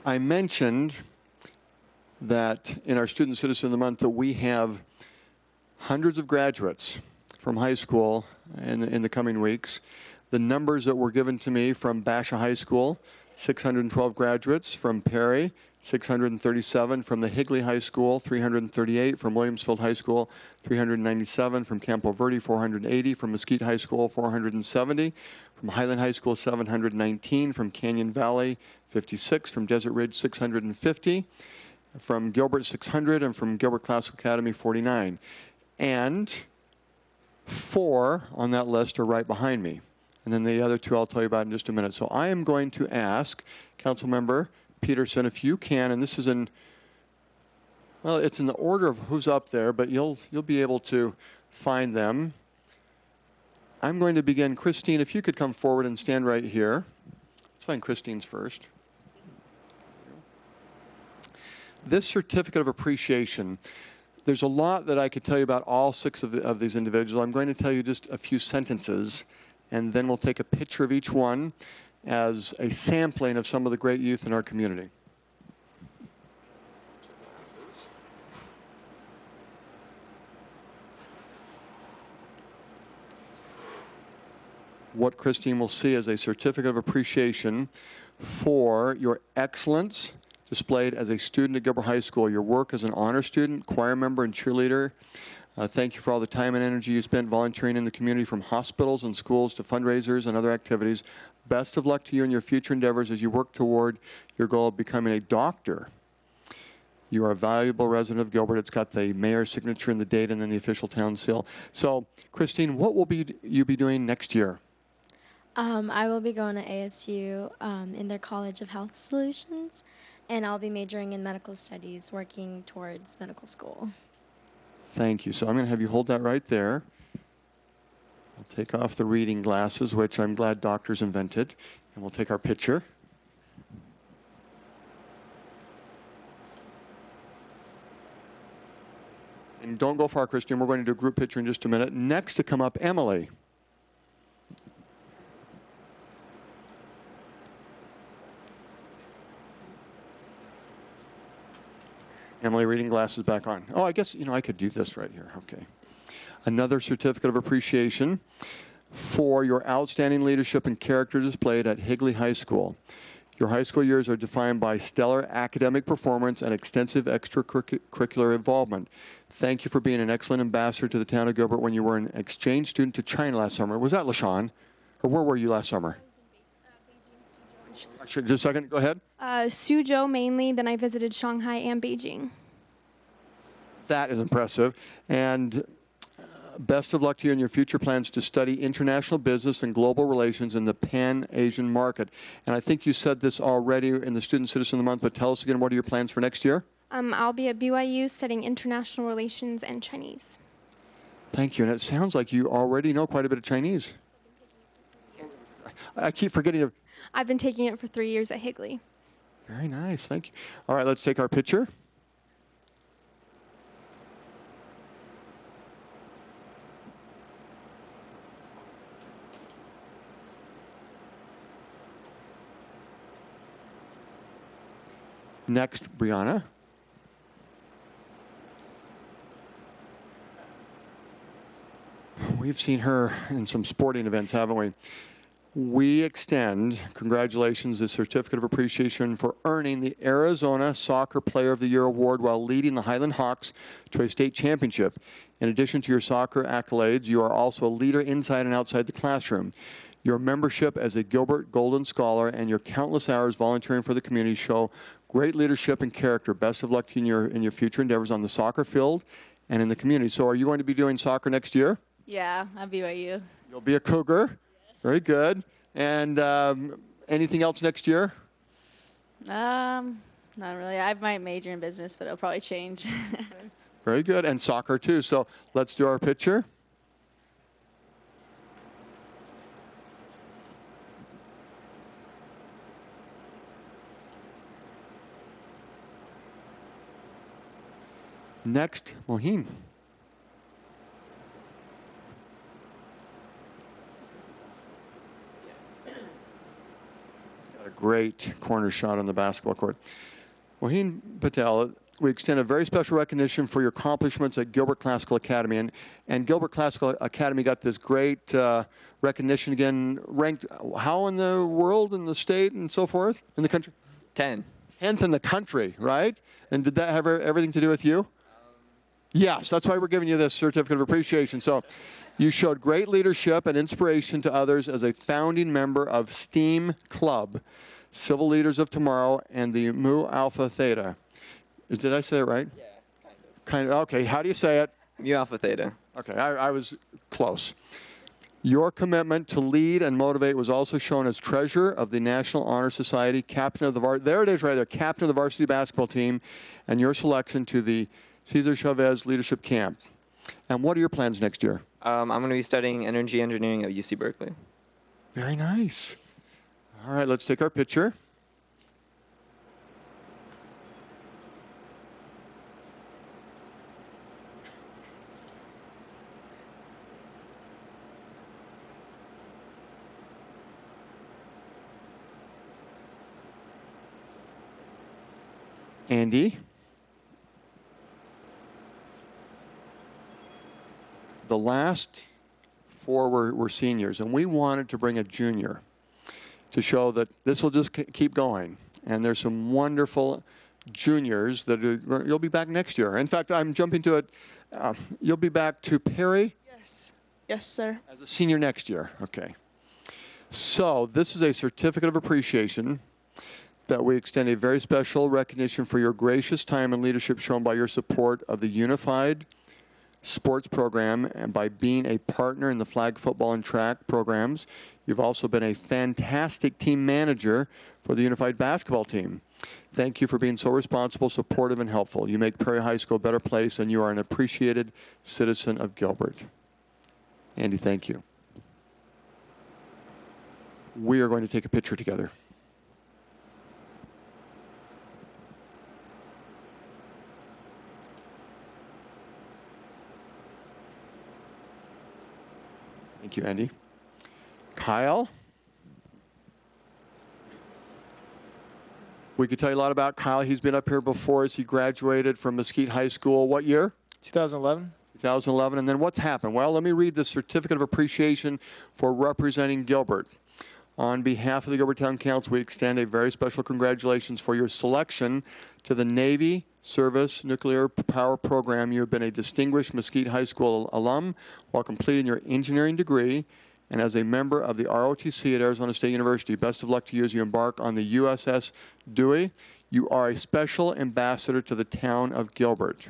I mentioned that in our Student Citizen of the Month that we have hundreds of graduates from high school in the coming weeks. The numbers that were given to me from Basha High School, 612 graduates, from Perry, 637, from the Higley High School, 338, from Williamsfield High School, 397, from Campo Verde, 480, from Mesquite High School, 470, from Highland High School, 719, from Canyon Valley, 56, from Desert Ridge, 650, from Gilbert, 600, and from Gilbert Classical Academy, 49. And 4 on that list are right behind me. And then the other 2 I'll tell you about in just a minute. So I am going to ask Councilmember Peterson if you can, and this is in, well, it's in the order of who's up there, but you'll be able to find them. I'm going to begin. Christine, if you could come forward and stand right here. Let's find Christine's first. This certificate of appreciation, there's a lot that I could tell you about all 6 of these individuals. I'm going to tell you just a few sentences, and then we'll take a picture of each one as a sampling of some of the great youth in our community. What Christine will see is a certificate of appreciation for your excellence displayed as a student at Gilbert High School, your work as an honor student, choir member, and cheerleader. Thank you for all the time and energy you spent volunteering in the community, from hospitals and schools to fundraisers and other activities. Best of luck to you in your future endeavors as you work toward your goal of becoming a doctor. You are a valuable resident of Gilbert. It's got the mayor's signature and the date and then the official town seal. So, Christine, what will you be doing next year? I will be going to ASU in their College of Health Solutions, and I'll be majoring in medical studies, working towards medical school. Thank you. So I'm going to have you hold that right there. I'll take off the reading glasses, which I'm glad doctors invented, and we'll take our picture. And don't go far, Christian. We're going to do a group picture in just a minute. Next to come up, Emily. Emily, reading glasses back on. Oh, I guess, I could do this right here. Okay. Another certificate of appreciation for your outstanding leadership and character displayed at Higley High School. Your high school years are defined by stellar academic performance and extensive extracurricular involvement. Thank you for being an excellent ambassador to the town of Gilbert when you were an exchange student to China last summer. Was that LaShawn? Or where were you last summer? Actually, just a second. Go ahead. Suzhou mainly, then I visited Shanghai and Beijing. That is impressive. And best of luck to you in your future plans to study international business and global relations in the Pan-Asian market. And I think you said this already in the Student Citizen of the Month, but tell us again, what are your plans for next year? I'll be at BYU studying international relations and Chinese. Thank you. And it sounds like you already know quite a bit of Chinese. I keep forgetting to... I've been taking it for 3 years at Higley. Very nice. Thank you. All right, let's take our picture. Next, Brianna. We've seen her in some sporting events, haven't we? We extend congratulations, the certificate of appreciation for earning the Arizona Soccer Player of the Year award while leading the Highland Hawks to a state championship. In addition to your soccer accolades, you are also a leader inside and outside the classroom. Your membership as a Gilbert Golden Scholar and your countless hours volunteering for the community show great leadership and character. Best of luck to you in your future endeavors on the soccer field and in the community. So are you going to be doing soccer next year? Yeah, at BYU. You'll be a Cougar. Very good. And anything else next year? Not really. I might major in business, but it'll probably change. Very good. And soccer too. So let's do our picture. Next, Moheen. Got a great corner shot on the basketball court. Moheen Patel, we extend a very special recognition for your accomplishments at Gilbert Classical Academy. And Gilbert Classical Academy got this great recognition again, ranked how in the world, in the state, and so forth, in the country? 10. 10th in the country, right? And did that have everything to do with you? Yes, that's why we're giving you this certificate of appreciation. So you showed great leadership and inspiration to others as a founding member of STEAM Club, Civil Leaders of Tomorrow, and the Mu Alpha Theta. Did I say it right? Yeah, kind of. Okay, how do you say it? Mu Alpha Theta. Okay, I was close. Your commitment to lead and motivate was also shown as treasurer of the National Honor Society, captain of the there it is right there, captain of the varsity basketball team, and your selection to the Cesar Chavez Leadership Camp. And what are your plans next year? I'm going to be studying energy engineering at UC Berkeley. Very nice. All right, let's take our picture. Andy. The last four were seniors, and we wanted to bring a junior to show that this will just keep going. And there's some wonderful juniors that you'll be back next year. In fact, I'm jumping to it. You'll be back to Perry? Yes. Yes, sir. As a senior next year. Okay. So this is a certificate of appreciation that we extend a very special recognition for your gracious time and leadership shown by your support of the Unified Sports Program and by being a partner in the flag football and track programs. You've also been a fantastic team manager for the Unified Basketball team. Thank you for being so responsible, supportive, and helpful. You make Perry High School a better place, and you are an appreciated citizen of Gilbert. Andy, thank you. We are going to take a picture together. Thank you, Andy. Kyle? We could tell you a lot about Kyle. He's been up here before as he graduated from Mesquite High School. What year? 2011. 2011. And then what's happened? Well, let me read the certificate of appreciation for representing Gilbert. On behalf of the Gilbert Town Council, we extend a very special congratulations for your selection to the Navy Service Nuclear Power Program. You have been a distinguished Mesquite High School alum while completing your engineering degree and as a member of the ROTC at Arizona State University. Best of luck to you as you embark on the USS Dewey. You are a special ambassador to the town of Gilbert.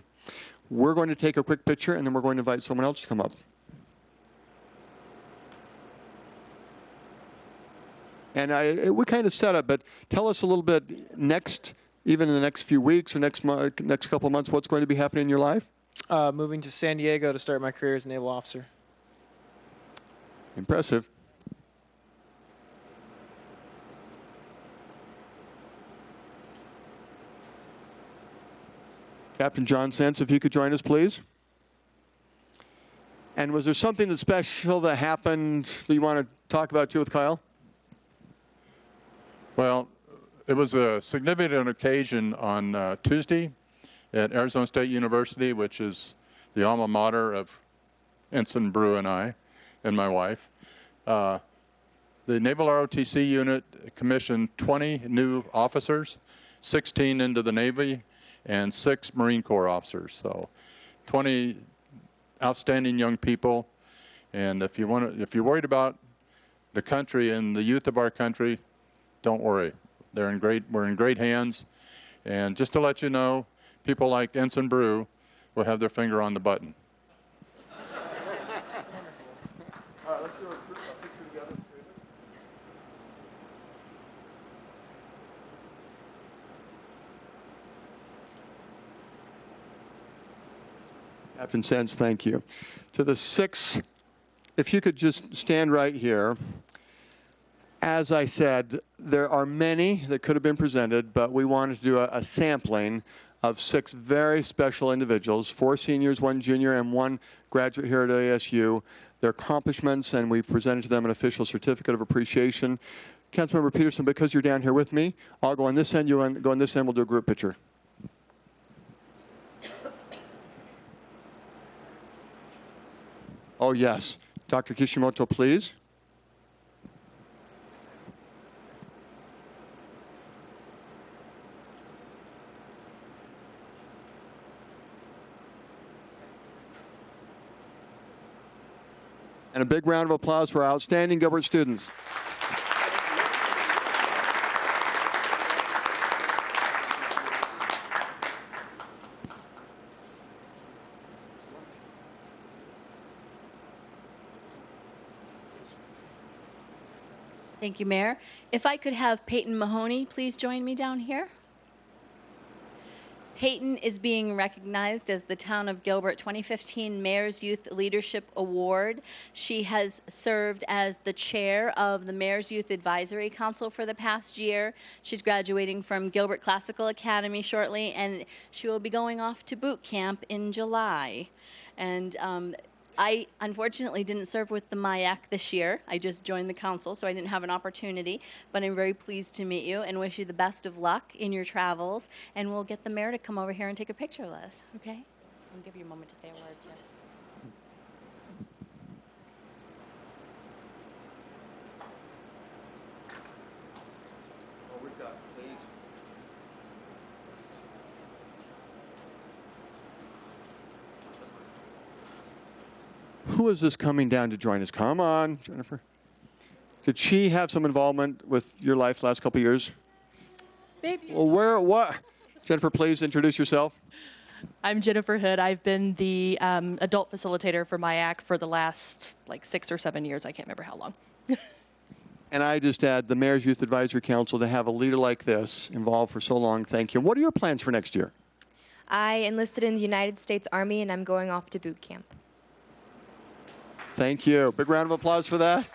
We're going to take a quick picture and then we're going to invite someone else to come up. And we kind of set up, but tell us a little bit even in the next few weeks or next couple of months, what's going to be happening in your life? Moving to San Diego to start my career as a naval officer. Impressive. Captain John Sense, if you could join us, please. And was there something that's special that happened that you want to talk about too with Kyle? Well, it was a significant occasion on Tuesday at Arizona State University, which is the alma mater of Ensign Brew and I and my wife. The Naval ROTC unit commissioned 20 new officers, 16 into the Navy, and 6 Marine Corps officers. So 20 outstanding young people. And if you're worried about the country and the youth of our country, don't worry. We're in great hands. And just to let you know, people like Ensign Brew will have their finger on the button. All right, let's do a picture together. Captain Sands, thank you. To the 6, if you could just stand right here. As I said, there are many that could have been presented, but we wanted to do a sampling of 6 very special individuals, 4 seniors, 1 junior, and 1 graduate here at ASU, their accomplishments, and we've presented to them an official certificate of appreciation. Councilmember Peterson, because you're down here with me, I'll go on this end, you go on this end, we'll do a group picture. Oh, yes. Dr. Kishimoto, please. And a big round of applause for our outstanding Gilbert students. Thank you, Mayor. If I could have Peyton Mahoney please join me down here. Peyton is being recognized as the Town of Gilbert 2015 Mayor's Youth Leadership Award. She has served as the chair of the Mayor's Youth Advisory Council for the past year. She's graduating from Gilbert Classical Academy shortly, and she will be going off to boot camp in July. And I unfortunately didn't serve with the MIAC this year. I just joined the council, so I didn't have an opportunity, but I'm very pleased to meet you and wish you the best of luck in your travels, and we'll get the mayor to come over here and take a picture with us, okay? I'll give you a moment to say a word, too. Who is this coming down to join us? Come on, Jennifer. Did she have some involvement with your life the last couple of years? Maybe. Well, what? Jennifer, please introduce yourself. I'm Jennifer Hood. I've been the adult facilitator for MIAC for the last like 6 or 7 years. I can't remember how long. And I just add the Mayor's Youth Advisory Council, to have a leader like this involved for so long. Thank you. What are your plans for next year? I enlisted in the United States Army and I'm going off to boot camp. Thank you. Big round of applause for that.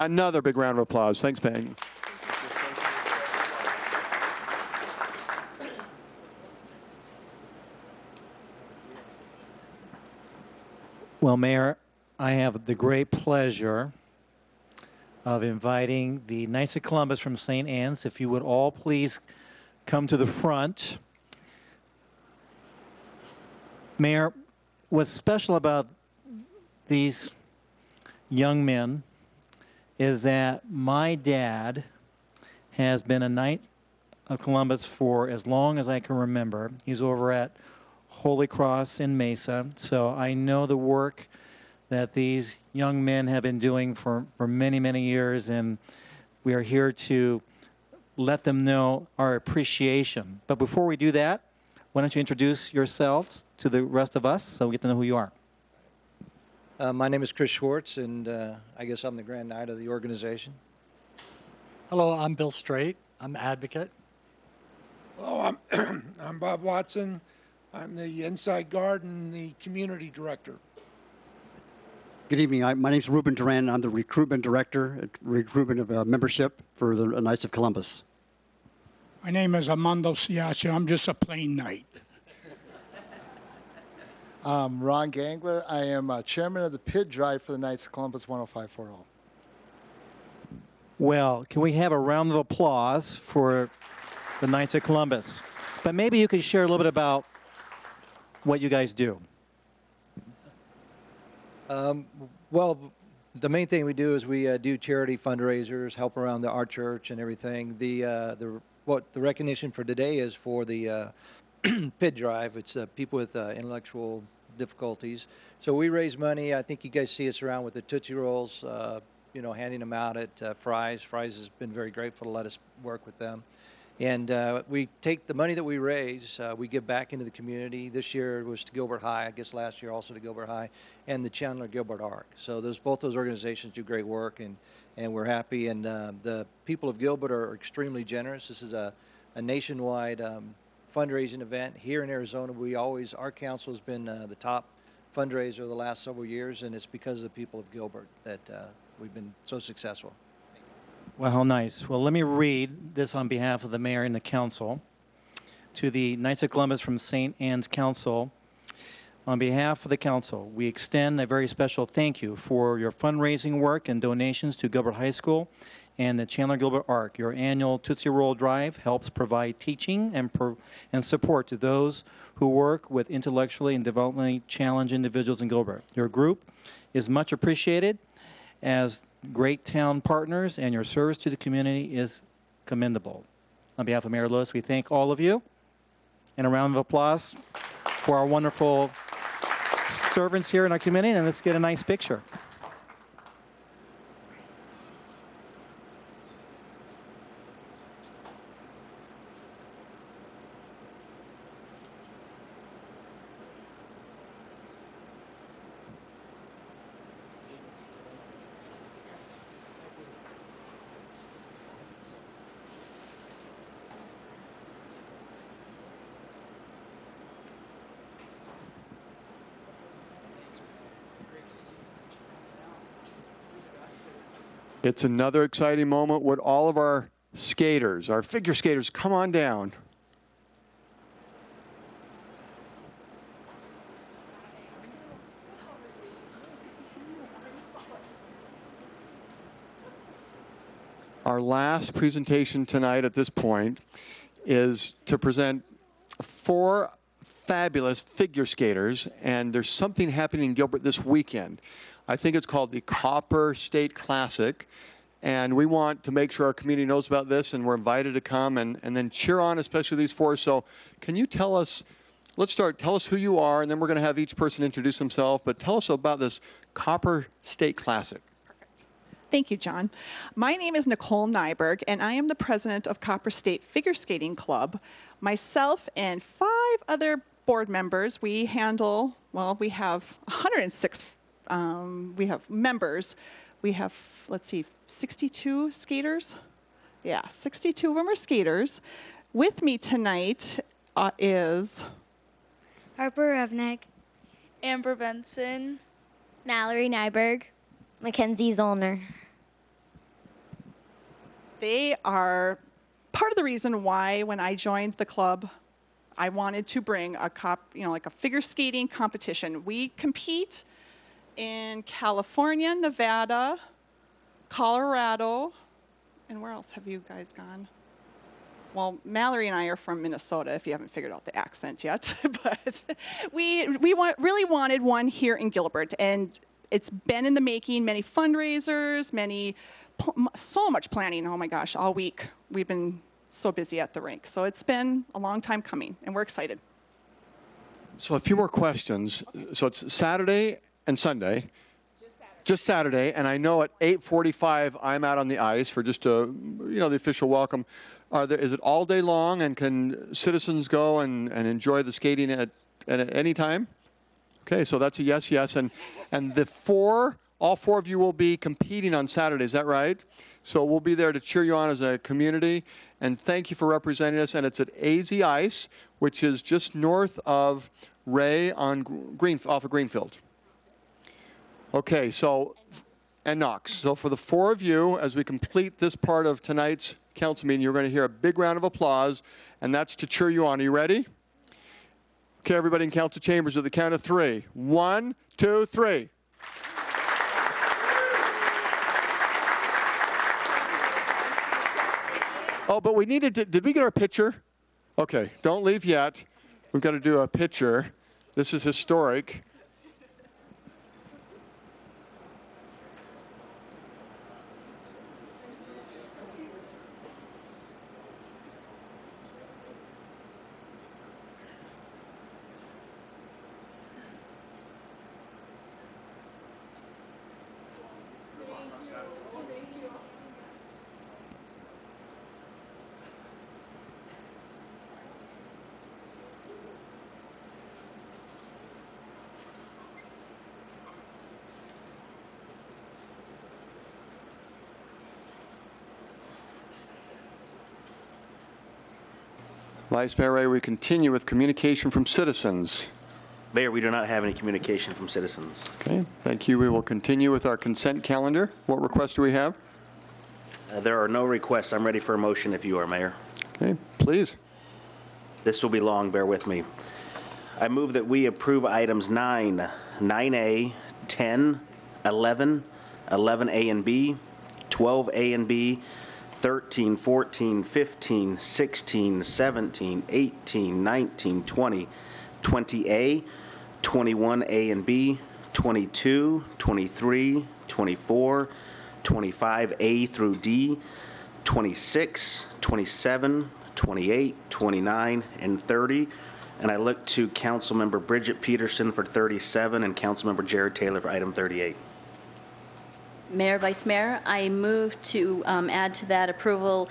Another big round of applause. Thanks, Payne. Well, Mayor, I have the great pleasure of inviting the Knights of Columbus from St. Anne's. If you would all please come to the front. Mayor, what's special about these young men is that my dad has been a Knight of Columbus for as long as I can remember. He's over at Holy Cross in Mesa, so I know the work that these young men have been doing for many, many years, and we are here to let them know our appreciation. But before we do that, why don't you introduce yourselves to the rest of us so we get to know who you are. My name is Chris Schwartz, and I guess I'm the Grand Knight of the organization. Hello, I'm Bill Straight. I'm an advocate. Hello, I'm Bob Watson. I'm the Inside Guard and the Community Director. Good evening. My name is Ruben Duran. I'm the Recruitment Director, recruitment of membership for the Knights of Columbus. My name is Armando Siacha. I'm just a plain knight. Ron Gangler. I am chairman of the PID Drive for the Knights of Columbus 10540. Well, can we have a round of applause for the Knights of Columbus? But maybe you could share a little bit about what you guys do. Well, the main thing we do is we do charity fundraisers, help around our church and everything. What the recognition for today is for the PID Drive. It's people with intellectual difficulties. So we raise money. I think you guys see us around with the Tootsie Rolls, you know, handing them out at Fry's. Fry's has been very grateful to let us work with them. And we take the money that we raise, we give back into the community. This year it was to Gilbert High, I guess last year also to Gilbert High, and the Chandler Gilbert Arc. So both those organizations do great work, and we're happy. And the people of Gilbert are extremely generous. This is a nationwide fundraising event. Here in Arizona, our council has been the top fundraiser the last several years, and it's because of the people of Gilbert that we've been so successful. Well, how nice. Well, let me read this on behalf of the mayor and the council. To the Knights of Columbus from St. Anne's Council, on behalf of the council, we extend a very special thank you for your fundraising work and donations to Gilbert High School and the Chandler Gilbert Arc. Your annual Tootsie Roll Drive helps provide teaching and support to those who work with intellectually and developmentally challenged individuals in Gilbert. Your group is much appreciated as great town partners, and your service to the community is commendable. On behalf of Mayor Lewis, we thank all of you. And a round of applause for our wonderful servants here in our community, and let's get a nice picture. It's another exciting moment. Would all of our skaters, our figure skaters, come on down? Our last presentation tonight at this point is to present 4 fabulous figure skaters, and there's something happening in Gilbert this weekend. I think it's called the Copper State Classic, and we want to make sure our community knows about this, and we're invited to come and then cheer on, especially these 4. So can you tell us, tell us who you are, and then we're going to have each person introduce themselves, but tell us about this Copper State Classic. Thank you, John. My name is Nicole Nyberg, and I am the president of Copper State Figure Skating Club. Myself and 5 other board members, we handle, well, we have 106 we have members. We have, let's see, 62 skaters. Yeah, 62 of them are skaters. With me tonight is Harper Revnick, Amber Benson, Mallory Nyberg, Mackenzie Zollner. They are part of the reason why when I joined the club, I wanted to bring a like a figure skating competition. We compete in California, Nevada, Colorado, and where else have you guys gone? Well, Mallory and I are from Minnesota, if you haven't figured out the accent yet. But we really wanted one here in Gilbert, and it's been in the making. Many fundraisers, so much planning. Oh my gosh, all week we've been so busy at the rink. So it's been a long time coming, and we're excited. So a few more questions. So it's Saturday and Sunday. Just Saturday, and I know at 8:45 I'm out on the ice for just the official welcome. Is it all day long, and can citizens go and enjoy the skating at any time? Okay, so that's a yes, yes, and all four of you will be competing on Saturday. Is that right? So we'll be there to cheer you on as a community, and thank you for representing us. And it's at AZ Ice, which is just north of Ray on off of Greenfield. Okay, and Knox. So for the 4 of you, as we complete this part of tonight's council meeting, you're going to hear a big round of applause, and that's to cheer you on. Are you ready? Okay, everybody in council chambers at the count of 3. 1, 2, 3. Oh, but we needed to, did we get our picture? Okay, don't leave yet. We've got to do a picture. This is historic. Vice Mayor Ray, we continue with communication from citizens. Mayor, we do not have any communication from citizens. Okay, thank you. We will continue with our consent calendar. What requests do we have? There are no requests. I'm ready for a motion if you are, Mayor. Okay, please. This will be long, bear with me. I move that we approve items 9, 9A, 10, 11, 11A and B, 12A and B, 13, 14, 15, 16, 17, 18, 19, 20, 20A, 21A and B, 22, 23, 24, 25A through D, 26, 27, 28, 29, and 30. And I look to Councilmember Bridget Peterson for 37 and Councilmember Jared Taylor for item 38. Mayor, Vice Mayor, I move to add to that approval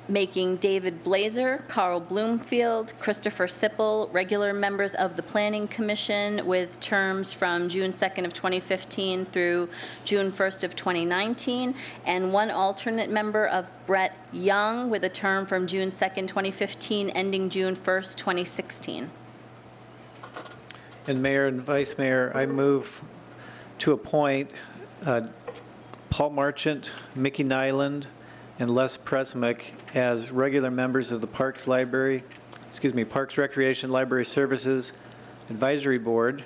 making David Blazer, Carl Bloomfield, Christopher Sipple regular members of the Planning Commission with terms from June 2nd of 2015 through June 1st of 2019, and one alternate member of Brett Young with a term from June 2nd, 2015 ending June 1st, 2016. And Mayor and Vice Mayor, I move to appoint Paul Marchant, Mickey Nyland, and Les Presmick as regular members of the Parks Recreation Library Services Advisory Board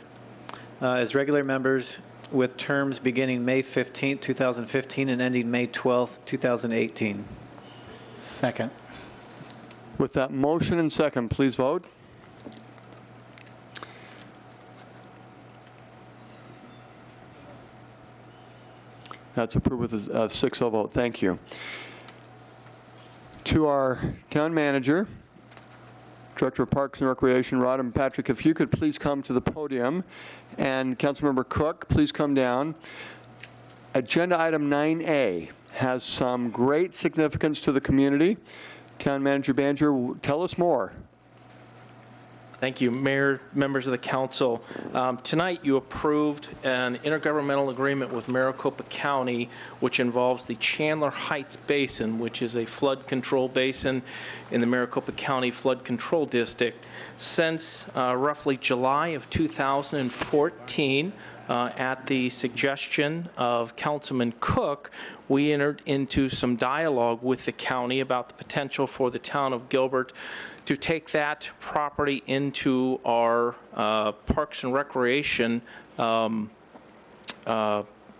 as regular members with terms beginning May 15, 2015 and ending May 12, 2018. Second. With that motion and second, please vote. That's approved with a 6-0 vote. Thank you. To our town manager, Director of Parks and Recreation, Rod and Patrick, if you could please come to the podium, and Councilmember Cook, please come down. Agenda item 9A has some great significance to the community. Town Manager Banjer, tell us more. Thank you, Mayor, members of the council. Tonight you approved an intergovernmental agreement with Maricopa County, which involves the Chandler Heights Basin, which is a flood control basin in the Maricopa County Flood Control District. Since roughly July of 2014, at the suggestion of Councilman Cook, we entered into some dialogue with the county about the potential for the town of Gilbert to take that property into our Parks and Recreation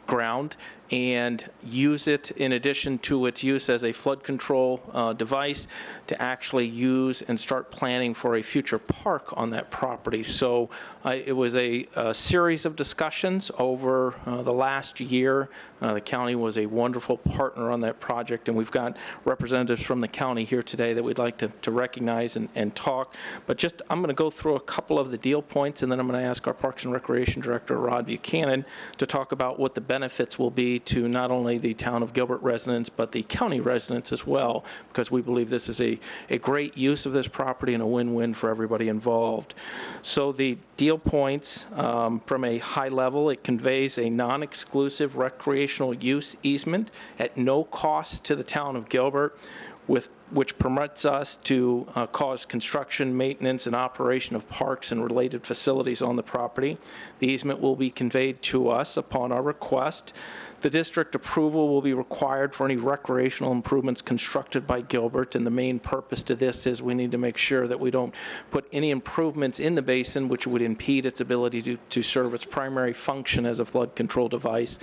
ground and use it in addition to its use as a flood control device to actually use and start planning for a future park on that property. So it was a series of discussions over the last year. The county was a wonderful partner on that project, and we've got representatives from the county here today that we'd like to recognize and talk. But just, I'm going to go through a couple of the deal points, and then I'm going to ask our Parks and Recreation Director, Rod Buchanan, to talk about what the benefits will be to not only the town of Gilbert residents, but the county residents as well, because we believe this is a great use of this property and a win-win for everybody involved. So the deal points, from a high level, it conveys a non-exclusive recreational use easement at no cost to the town of Gilbert, which permits us to cause construction, maintenance, and operation of parks and related facilities on the property. The easement will be conveyed to us upon our request. The district approval will be required for any recreational improvements constructed by Gilbert, and the main purpose to this is we need to make sure that we don't put any improvements in the basin which would impede its ability to serve its primary function as a flood control device,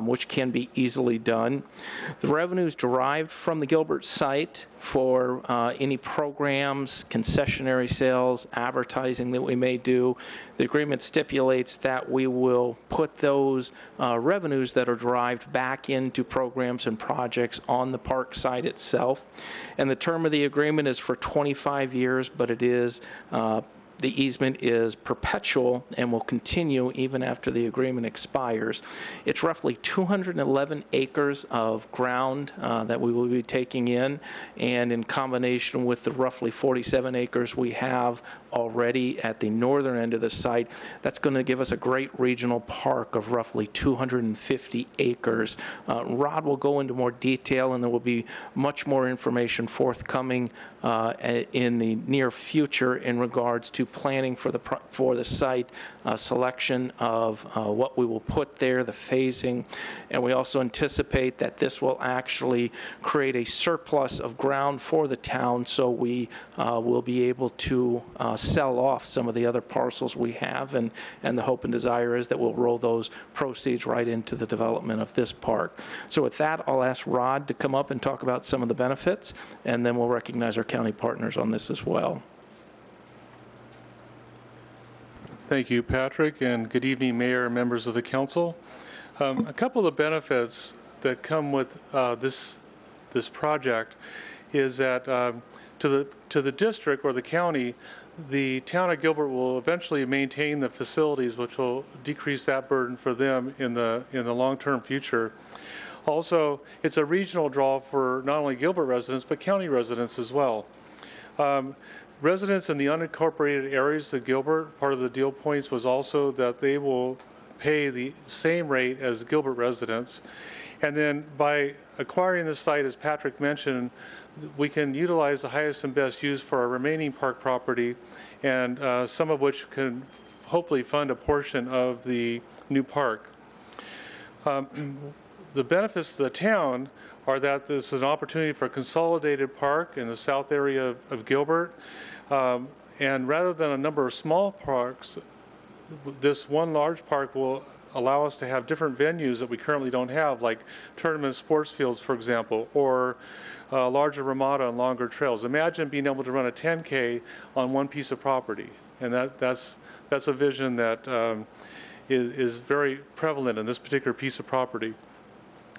which can be easily done. The revenues derived from the Gilbert site for any programs, concessionary sales, advertising that we may do, the agreement stipulates that we will put those revenues that are derived back into programs and projects on the park site itself. And the term of the agreement is for 25 years, but it is the easement is perpetual and will continue even after the agreement expires. It's roughly 211 acres of ground that we will be taking in, and in combination with the roughly 47 acres we have already at the northern end of the site, that's going to give us a great regional park of roughly 250 acres. Rod will go into more detail, and there will be much more information forthcoming in the near future in regards to planning for the site, selection of what we will put there, the phasing, and we also anticipate that this will actually create a surplus of ground for the town, so we will be able to sell off some of the other parcels we have, and the hope and desire is that we'll roll those proceeds right into the development of this park. So with that, I'll ask Rod to come up and talk about some of the benefits, and then we'll recognize our county partners on this as well. Thank you, Patrick, and good evening, Mayor and members of the council. A couple of the benefits that come with this project is that to the district or the county, the town of Gilbert will eventually maintain the facilities, which will decrease that burden for them in the long-term future. Also, it's a regional draw for not only Gilbert residents, but county residents as well. Residents in the unincorporated areas of Gilbert, part of the deal points was also that they will pay the same rate as Gilbert residents. And then by acquiring the site, as Patrick mentioned, we can utilize the highest and best use for our remaining park property, and some of which can hopefully fund a portion of the new park. The benefits to the town are that this is an opportunity for a consolidated park in the south area of Gilbert. And rather than a number of small parks, this one large park will allow us to have different venues that we currently don't have, like tournament sports fields, for example, or larger ramada and longer trails. Imagine being able to run a 10K on one piece of property. And that's a vision that is very prevalent in this particular piece of property.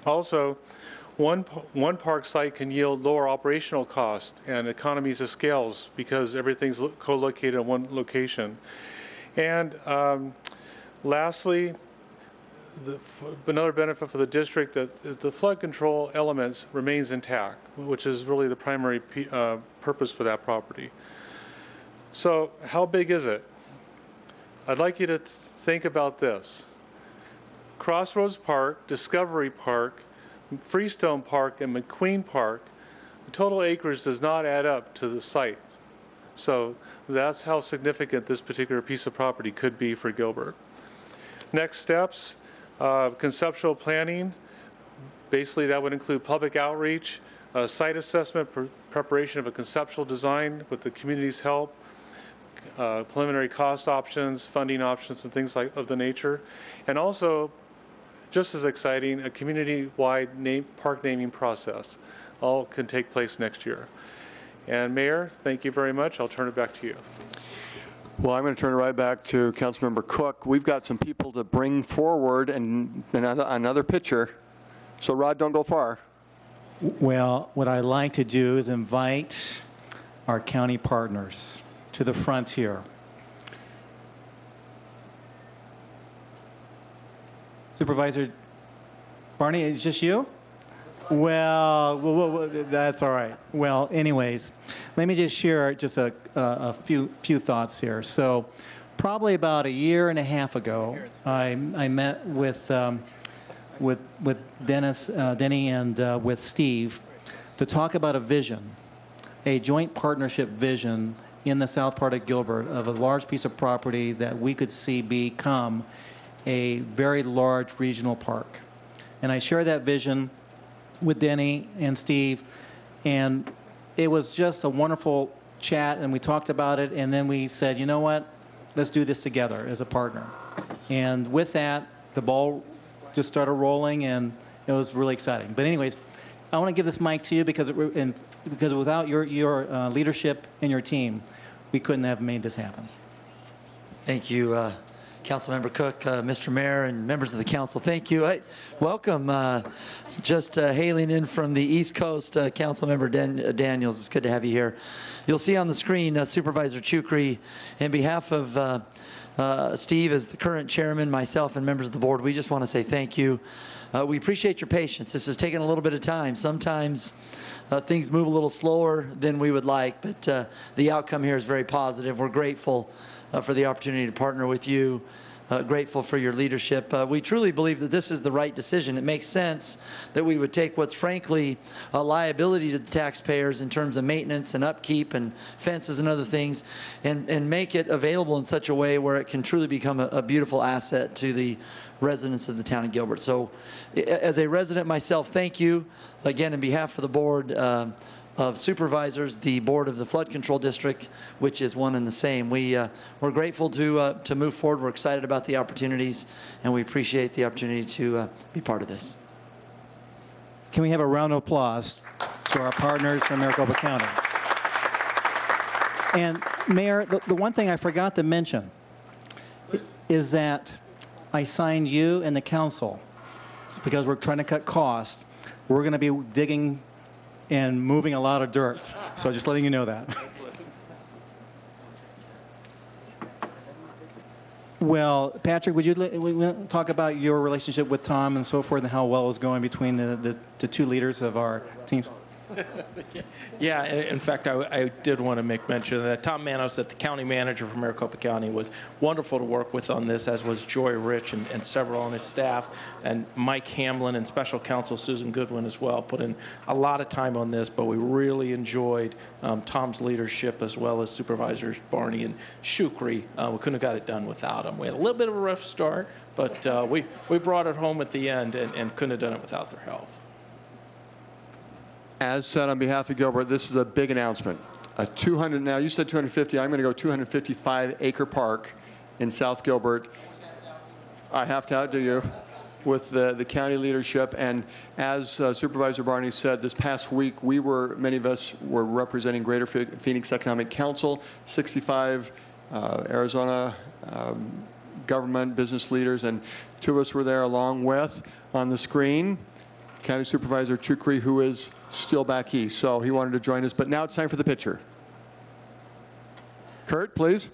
Also, one park site can yield lower operational costs and economies of scales because everything's co-located in one location. And lastly, another benefit for the district that the flood control elements remains intact, which is really the primary purpose for that property. So how big is it? I'd like you to think about this. Crossroads Park, Discovery Park, Freestone Park, and McQueen Park, the total acreage does not add up to the site. So that's how significant this particular piece of property could be for Gilbert. Next steps, conceptual planning. Basically, that would include public outreach, site assessment, preparation of a conceptual design with the community's help, preliminary cost options, funding options, and things of the nature. And also, just as exciting, a community-wide park naming process. All can take place next year. And Mayor, thank you very much. I'll turn it back to you. Well, I'm going to turn it right back to Councilmember Cook. We've got some people to bring forward and another picture. So Rod, don't go far. Well, what I'd like to do is invite our county partners to the front here. Supervisor Barney, is it just you? Well, that's all right. Well, anyways, let me just share just a few thoughts here. So probably about a year and a half ago, I met with Denny and with Steve to talk about a vision, a joint partnership vision in the south part of Gilbert of a large piece of property that we could see become a very large regional park. And I shared that vision with Denny and Steve, and it was just a wonderful chat, and we talked about it, and then we said, you know what, let's do this together as a partner. And with that, the ball just started rolling, and it was really exciting. But anyways, I want to give this mic to you because without your leadership and your team, we couldn't have made this happen. Thank you, Councilmember Cook, Mr. Mayor, and members of the council, thank you. Welcome, just hailing in from the East Coast, Councilmember Daniels. It's good to have you here. You'll see on the screen Supervisor Chukri. In behalf of Steve, as the current chairman, myself, and members of the board, we just want to say thank you. We appreciate your patience. This has taken a little bit of time. Sometimes things move a little slower than we would like, but the outcome here is very positive. We're grateful for the opportunity to partner with you. Grateful for your leadership. We truly believe that this is the right decision. It makes sense that we would take what's frankly a liability to the taxpayers in terms of maintenance and upkeep and fences and other things and make it available in such a way where it can truly become a beautiful asset to the residents of the town of Gilbert. So as a resident myself, thank you. Again, on behalf of the board of supervisors, the board of the flood control district, which is one and the same. We're grateful to move forward. We're excited about the opportunities, and we appreciate the opportunity to be part of this. Can we have a round of applause to our partners from Maricopa County? And Mayor, the one thing I forgot to mention is that I signed you and the council because we're trying to cut costs. We're going to be digging and moving a lot of dirt. So just letting you know that. Well, Patrick, would you talk about your relationship with Tom and so forth and how well it's going between the two leaders of our teams? Yeah, in fact, I did want to make mention that Tom Manos, the county manager for Maricopa County, was wonderful to work with on this, as was Joy Rich and several on his staff, and Mike Hamlin and special counsel Susan Goodwin as well put in a lot of time on this, but we really enjoyed Tom's leadership as well as Supervisors Barney and Shukri. We couldn't have got it done without him. We had a little bit of a rough start, but we brought it home at the end and couldn't have done it without their help. As said, on behalf of Gilbert, this is a big announcement. A 200, now you said 250, I'm going to go 255-acre park in South Gilbert. I have to outdo you with the county leadership. And as Supervisor Barney said, this past week, many of us were representing Greater Phoenix Economic Council, 65 Arizona government business leaders, and two of us were there along with, on the screen, County Supervisor Chukri, who is still back east, so he wanted to join us. But now it's time for the picture. Kurt, please.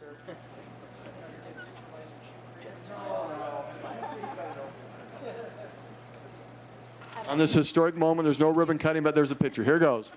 On this historic moment, there's no ribbon cutting, but there's a picture. Here goes.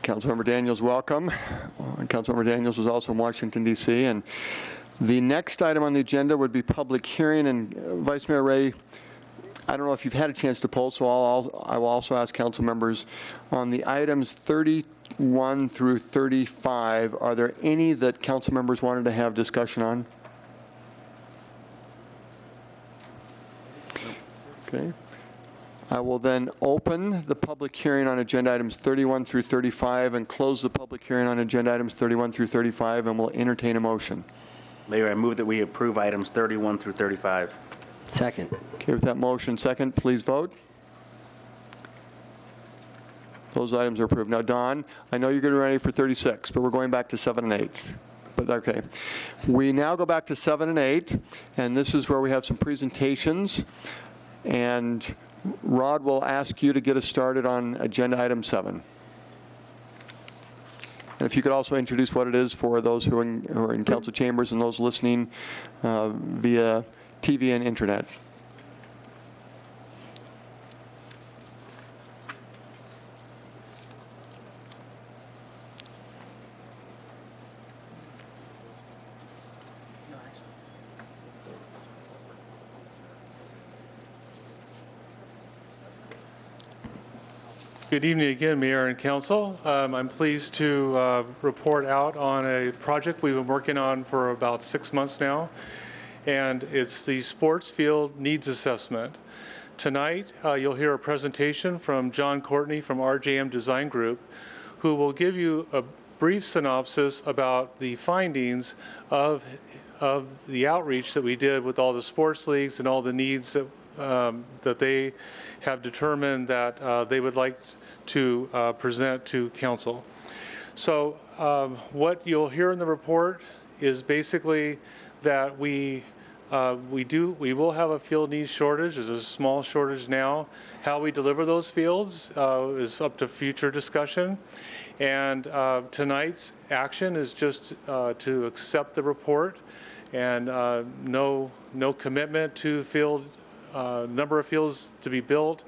Councilmember Daniels, welcome. Councilmember Daniels was also in Washington, D.C. And the next item on the agenda would be public hearing. And Vice Mayor Ray, I don't know if you've had a chance to poll, so I will also ask council members on the items 31 through 35. Are there any that council members wanted to have discussion on? Okay. I will then open the public hearing on agenda items 31 through 35 and close the public hearing on agenda items 31 through 35, and we'll entertain a motion. Mayor, I move that we approve items 31 through 35. Second. Okay, with that motion second, please vote. Those items are approved. Now, Don, I know you're getting ready for 36, but we're going back to 7 and 8. But okay. We now go back to 7 and 8, and this is where we have some presentations. And Rod will ask you to get us started on agenda item 7. And if you could also introduce what it is for those who are in council chambers and those listening via TV and internet. Good evening again, Mayor and Council. I'm pleased to report out on a project we've been working on for about 6 months now, and it's the Sports Field Needs Assessment. Tonight, you'll hear a presentation from John Courtney from RJM Design Group, who will give you a brief synopsis about the findings of the outreach that we did with all the sports leagues and all the needs that they have determined that they would like to present to council. So what you'll hear in the report is basically that we will have a field needs shortage. There's a small shortage now. How we deliver those fields is up to future discussion. And tonight's action is just to accept the report, and no commitment to field number of fields to be built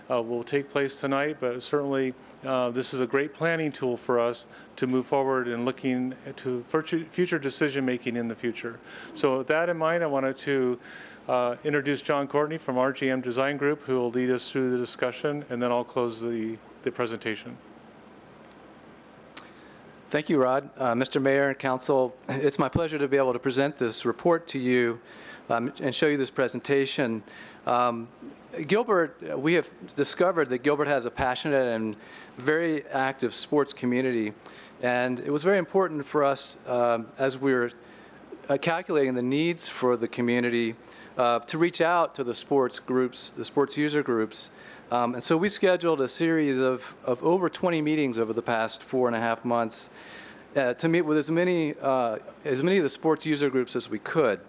will take place tonight, but certainly this is a great planning tool for us to move forward in looking to future decision making in the future. So with that in mind, I wanted to introduce John Courtney from RJM Design Group, who will lead us through the discussion, and then I'll close the presentation. Thank you, Rod. Mr. Mayor and Council, it's my pleasure to be able to present this report to you and show you this presentation. Gilbert, we have discovered that Gilbert has a passionate and very active sports community, and it was very important for us as we were calculating the needs for the community to reach out to the sports groups, the sports user groups. And so we scheduled a series of over 20 meetings over the past 4.5 months to meet with as many of the sports user groups as we could.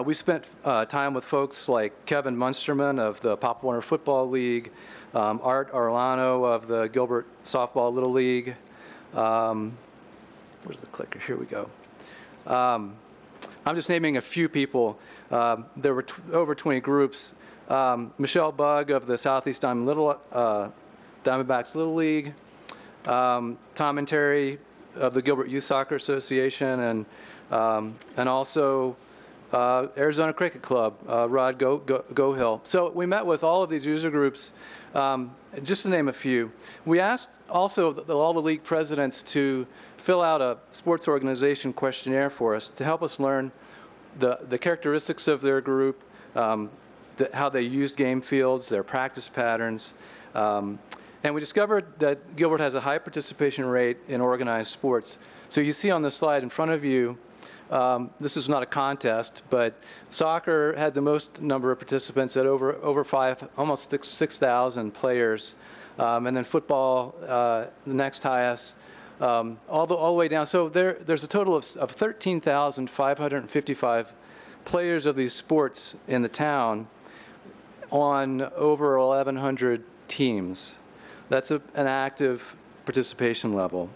We spent time with folks like Kevin Munsterman of the Pop Warner Football League, Art Arlano of the Gilbert Softball Little League. Where's the clicker? Here we go. I'm just naming a few people. There were over 20 groups. Michelle Bugg of the Southeast Diamondbacks Little League, Tom and Terry of the Gilbert Youth Soccer Association, and also Arizona Cricket Club, Rod Gohill. So we met with all of these user groups, just to name a few. We asked also all the league presidents to fill out a sports organization questionnaire for us to help us learn the characteristics of their group, how they use game fields, their practice patterns. And we discovered that Gilbert has a high participation rate in organized sports. So you see on the slide in front of you, this is not a contest, but soccer had the most number of participants at almost 6,000 players. And then football, the next highest, all the way down. So there's a total of 13,555 players of these sports in the town on over 1,100 teams. That's an active participation level.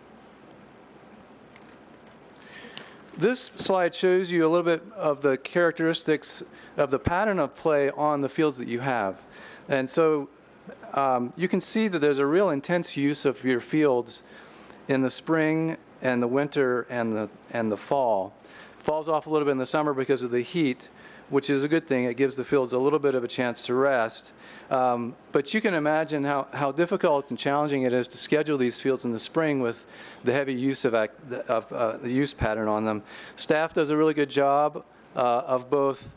This slide shows you a little bit of the characteristics of the pattern of play on the fields that you have. And so you can see that there's a real intense use of your fields in the spring and the winter and the fall. Falls off a little bit in the summer because of the heat, which is a good thing. It gives the fields a little bit of a chance to rest. But you can imagine how difficult and challenging it is to schedule these fields in the spring with the heavy use of the use pattern on them. Staff does a really good job of both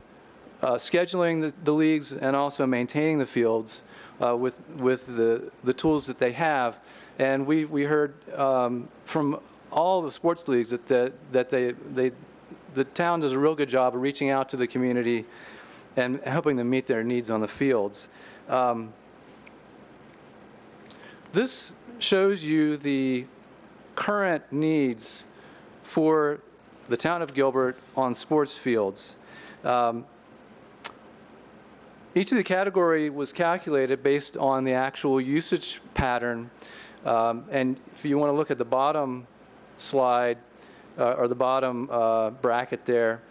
scheduling the leagues and also maintaining the fields with the tools that they have. And we heard from all the sports leagues that the town does a real good job of reaching out to the community and helping them meet their needs on the fields. This shows you the current needs for the town of Gilbert on sports fields. Each of the category was calculated based on the actual usage pattern. And if you want to look at the bottom slide, or the bottom bracket there,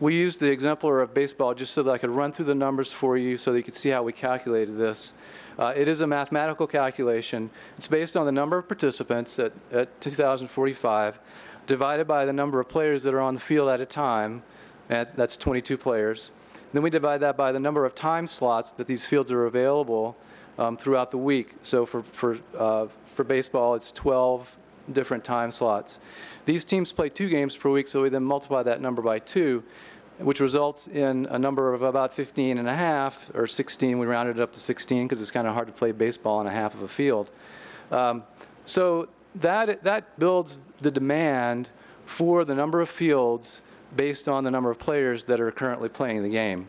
we used the exemplar of baseball just so that I could run through the numbers for you so that you could see how we calculated this. It is a mathematical calculation. It's based on the number of participants at 2,045 divided by the number of players that are on the field at a time, and that's 22 players. Then we divide that by the number of time slots that these fields are available throughout the week. So for baseball, it's 12 different time slots. These teams play 2 games per week, so we then multiply that number by 2, which results in a number of about 15 and a half, or 16. We rounded it up to 16 because it's kind of hard to play baseball on a half of a field. So that builds the demand for the number of fields based on the number of players that are currently playing the game.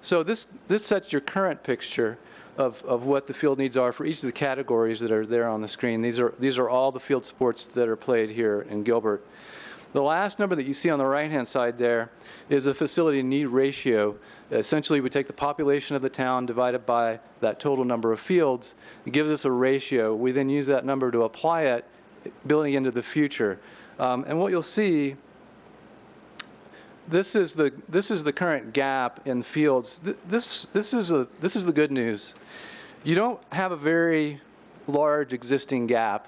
So this sets your current picture of what the field needs are for each of the categories that are there on the screen. These are all the field sports that are played here in Gilbert. The last number that you see on the right-hand side there is a facility need ratio. Essentially, we take the population of the town divided by that total number of fields. It gives us a ratio. We then use that number to apply it, building into the future. And what you'll see, this is the current gap in fields. This is the good news. You don't have a very large existing gap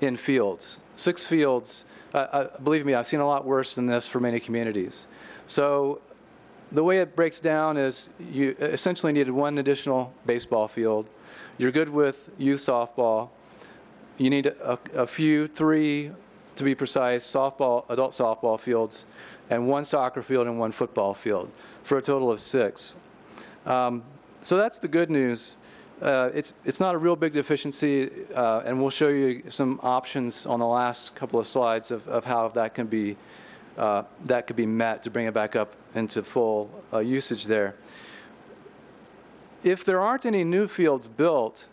in fields. 6 fields. Believe me, I've seen a lot worse than this for many communities. So the way it breaks down is you essentially needed 1 additional baseball field. You're good with youth softball. You need a few, 3 to be precise, adult softball fields, and 1 soccer field and 1 football field for a total of 6. So that's the good news. It's not a real big deficiency, and we'll show you some options on the last couple of slides of how that could be met to bring it back up into full usage there. If there aren't any new fields built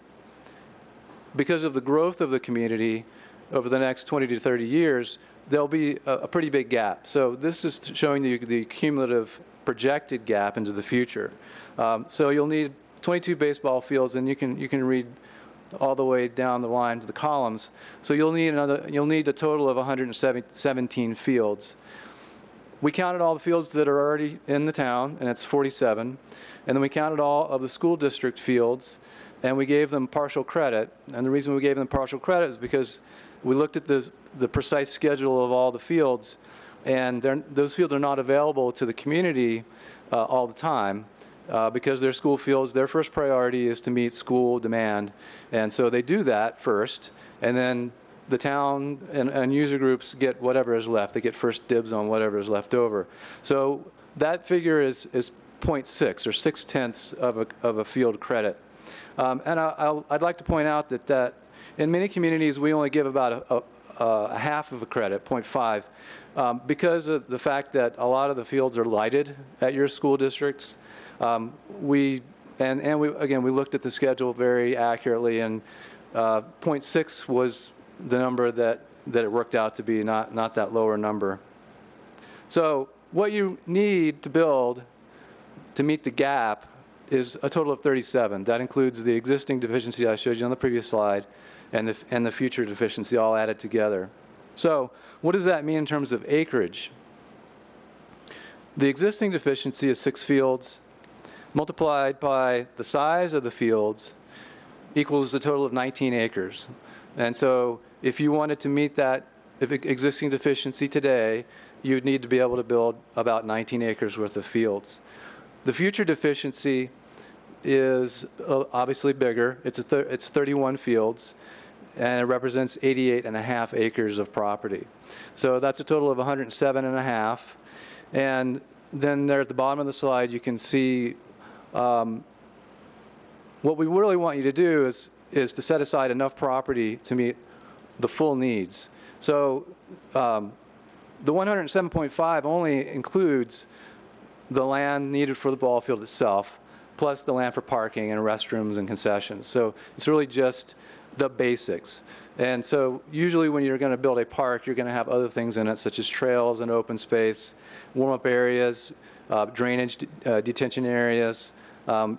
because of the growth of the community over the next 20 to 30 years, there'll be a pretty big gap. So this is showing the cumulative projected gap into the future. So you'll need 22 baseball fields, and you can read all the way down the line to the columns. So you'll need a total of 117 fields. We counted all the fields that are already in the town, and it's 47. And then we counted all of the school district fields, and we gave them partial credit. And the reason we gave them partial credit is because we looked at the precise schedule of all the fields, and those fields are not available to the community all the time. Because they're school fields, their first priority is to meet school demand. And so they do that first, and then the town and user groups get whatever is left. They get first dibs on whatever is left over. So that figure is 0.6, or 0.6 of a field credit. And I'd like to point out that in many communities, we only give about a half of a credit, 0.5, because of the fact that a lot of the fields are lighted at your school districts. We looked at the schedule very accurately, and 0.6 was the number that it worked out to be, not that lower number. So what you need to build to meet the gap is a total of 37. That includes the existing deficiency I showed you on the previous slide, and the future deficiency all added together. So what does that mean in terms of acreage? The existing deficiency is 6 fields multiplied by the size of the fields equals a total of 19 acres. And so if you wanted to meet that existing deficiency today, you'd need to be able to build about 19 acres worth of fields. The future deficiency is obviously bigger. It's 31 fields, and it represents 88.5 acres of property. So that's a total of 107.5. And then there at the bottom of the slide, you can see what we really want you to do is to set aside enough property to meet the full needs. So the 107.5 only includes the land needed for the ball field itself, plus the land for parking and restrooms and concessions. So it's really just the basics. And so usually when you're going to build a park, you're going to have other things in it, such as trails and open space, warm-up areas, drainage detention areas.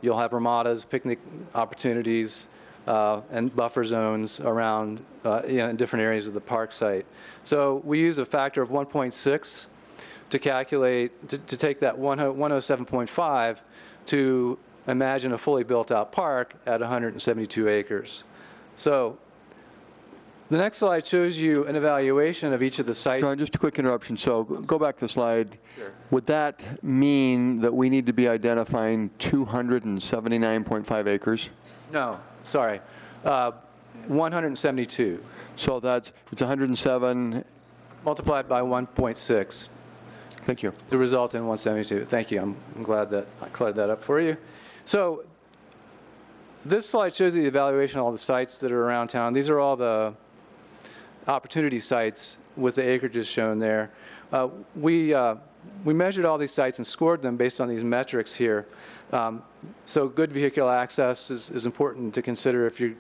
You'll have ramadas, picnic opportunities, and buffer zones around in different areas of the park site. So we use a factor of 1.6 to calculate, to take that 107.5 to imagine a fully built out park at 172 acres. So The next slide shows you an evaluation of each of the sites. John, just a quick interruption. So go back to the slide. Sure. Would that mean that we need to be identifying 279.5 acres? No, sorry. 172. So it's 107. Multiplied by 1.6. Thank you. To result in 172. Thank you. I'm glad that I cleared that up for you. So this slide shows you the evaluation of all the sites that are around town. These are all the opportunity sites with the acreages shown there. We measured all these sites and scored them based on these metrics here. So good vehicular access is important to consider if to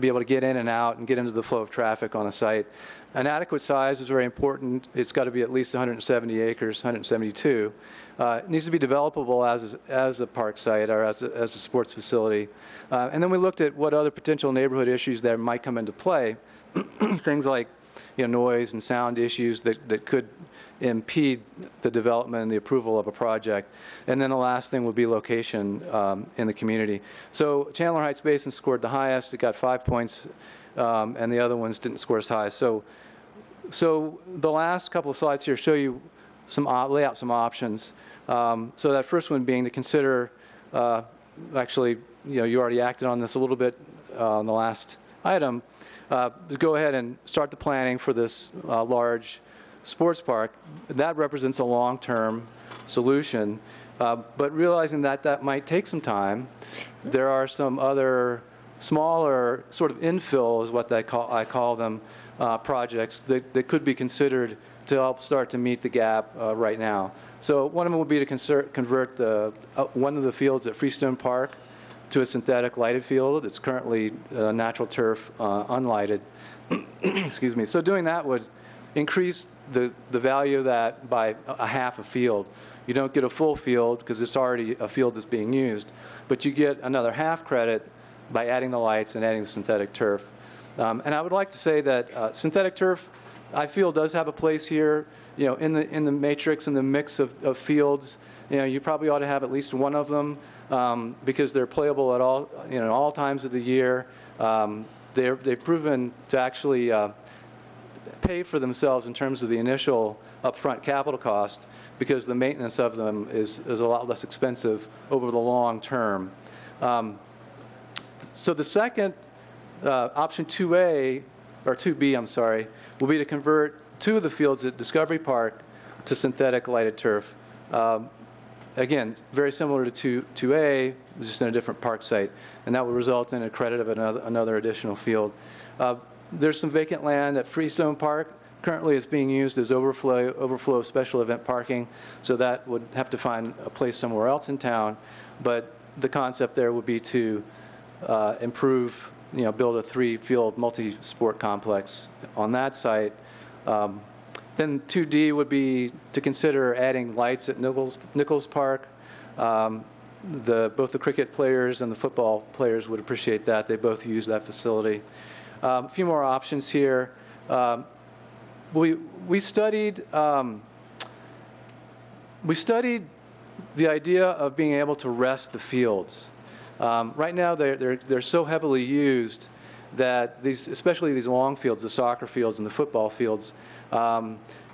be able to get in and out and get into the flow of traffic on a site. An adequate size is very important. It's got to be at least 170 acres, 172. It needs to be developable as a park site or as a sports facility. And then we looked at what other potential neighborhood issues that might come into play. Things like noise and sound issues that could impede the development and the approval of a project. And then the last thing would be location in the community. So Chandler Heights Basin scored the highest. It got 5 points, and the other ones didn't score as high. So the last couple of slides here show you lay out some options. So that first one being to consider, actually, you already acted on this a little bit on the last item, go ahead and start the planning for this large sports park. That represents a long-term solution, but realizing that that might take some time, there are some other smaller sort of infill is what I call them, projects that could be considered to help start to meet the gap right now. So one of them would be to convert one of the fields at Freestone Park to a synthetic lighted field. It's currently natural turf, unlighted. Excuse me. So doing that would increase the value of that by a half a field. You don't get a full field because it's already a field that's being used, but you get another half credit by adding the lights and adding the synthetic turf. And I would like to say that synthetic turf, I feel, does have a place here. In the matrix, in the mix of fields, you probably ought to have at least one of them because they're playable at all times of the year. They've proven to actually pay for themselves in terms of the initial upfront capital cost because the maintenance of them is a lot less expensive over the long term. So the second option 2A, or 2B, I'm sorry, will be to convert two of the fields at Discovery Park to synthetic lighted turf. Again, very similar to 2A, just in a different park site, and that will result in a credit of another additional field. There's some vacant land at Freestone Park. Currently, it's being used as overflow special event parking, so that would have to find a place somewhere else in town. But the concept there would be to improve, build a 3-field multi-sport complex on that site. Then 2D would be to consider adding lights at Nichols Park. Both the cricket players and the football players would appreciate that. They both use that facility. A few more options here. We studied the idea of being able to rest the fields. Right now, they're so heavily used that especially these long fields, the soccer fields and the football fields,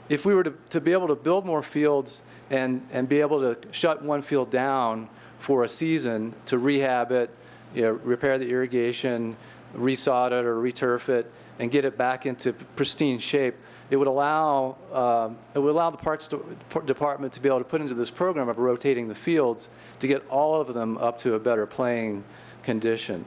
if we were to be able to build more fields and be able to shut one field down for a season to rehab it, repair the irrigation, resod it or returf it, and get it back into pristine shape, it would allow the Parks Department to be able to put into this program of rotating the fields to get all of them up to a better playing condition.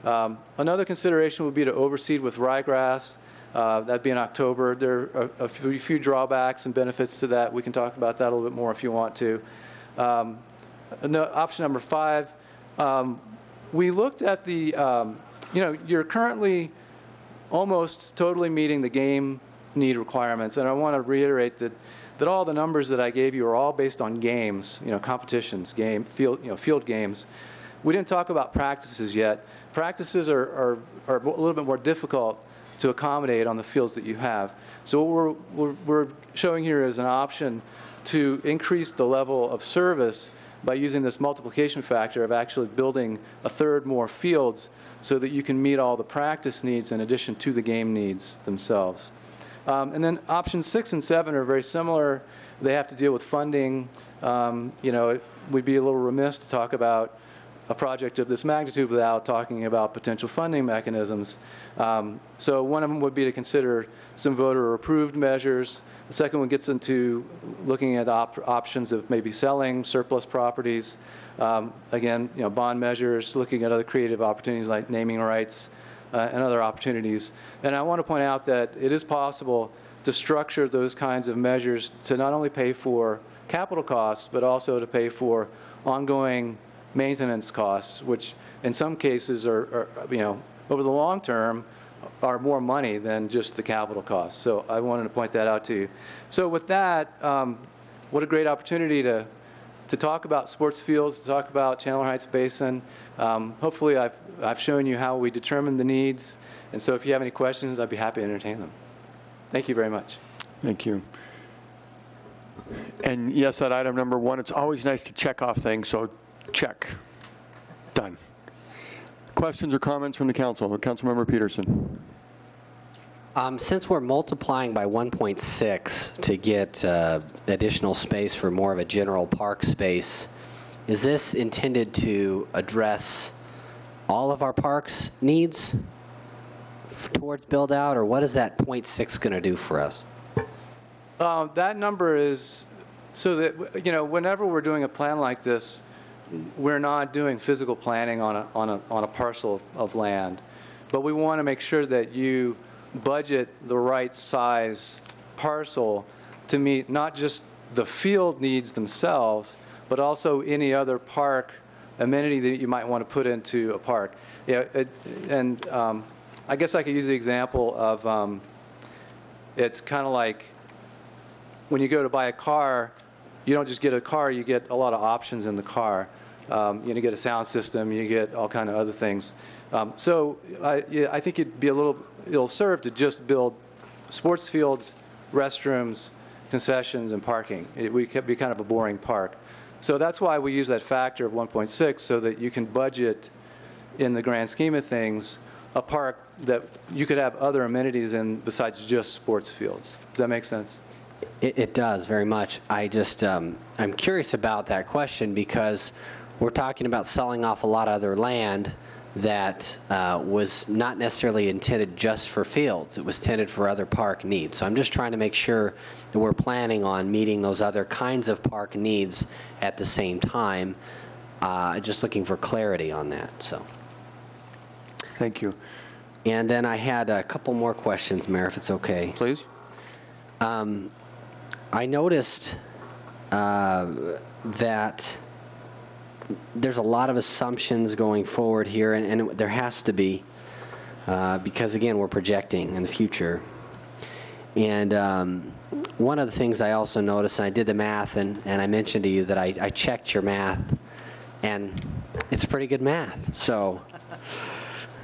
Another consideration would be to overseed with ryegrass. That'd be in October. There are a few drawbacks and benefits to that. We can talk about that a little bit more if you want to. Option number 5, we looked at the, you're currently almost totally meeting the game need requirements. And I want to reiterate that all the numbers that I gave you are all based on games, competitions, field games. We didn't talk about practices yet. Practices are a little bit more difficult to accommodate on the fields that you have. So what we're showing here is an option to increase the level of service by using this multiplication factor of actually building a third more fields so that you can meet all the practice needs in addition to the game needs themselves. And then options 6 and 7 are very similar. They have to deal with funding. We'd be a little remiss to talk about a project of this magnitude without talking about potential funding mechanisms. So one of them would be to consider some voter-approved measures. The second one gets into looking at options of maybe selling surplus properties. Again, bond measures, looking at other creative opportunities like naming rights and other opportunities. And I want to point out that it is possible to structure those kinds of measures to not only pay for capital costs, but also to pay for ongoing maintenance costs, which in some cases are over the long term, are more money than just the capital costs. So I wanted to point that out to you. So with that, what a great opportunity to talk about sports fields, to talk about Chandler Heights Basin. Hopefully I've shown you how we determine the needs. And so if you have any questions, I'd be happy to entertain them. Thank you very much. Thank you. And yes, that item number 1, it's always nice to check off things, so check. Done. Questions or comments from the council? Councilmember Peterson. Since we're multiplying by 1.6 to get additional space for more of a general park space, is this intended to address all of our parks' needs towards build out, or what is that 0.6 going to do for us? That number is so that, whenever we're doing a plan like this, we're not doing physical planning on a parcel of land, but we want to make sure that you budget the right size parcel to meet not just the field needs themselves, but also any other park amenity that you might want to put into a park. I guess I could use the example of it's kind of like when you go to buy a car, you don't just get a car, you get a lot of options in the car. You get a sound system, you get all kind of other things. So I think it'd be a little ill-served to just build sports fields, restrooms, concessions, and parking. We could be kind of a boring park. So that's why we use that factor of 1.6 so that you can budget in the grand scheme of things a park that you could have other amenities in besides just sports fields. Does that make sense? It does very much. I just, I'm curious about that question because we're talking about selling off a lot of other land that was not necessarily intended just for fields. It was intended for other park needs. So I'm just trying to make sure that we're planning on meeting those other kinds of park needs at the same time. Just looking for clarity on that. So. Thank you. And then I had a couple more questions, Mayor, if it's okay. Please. I noticed that there's a lot of assumptions going forward here, and there has to be, because again, we're projecting in the future. And one of the things I also noticed, and I did the math, and I mentioned to you that I checked your math, and it's pretty good math. So,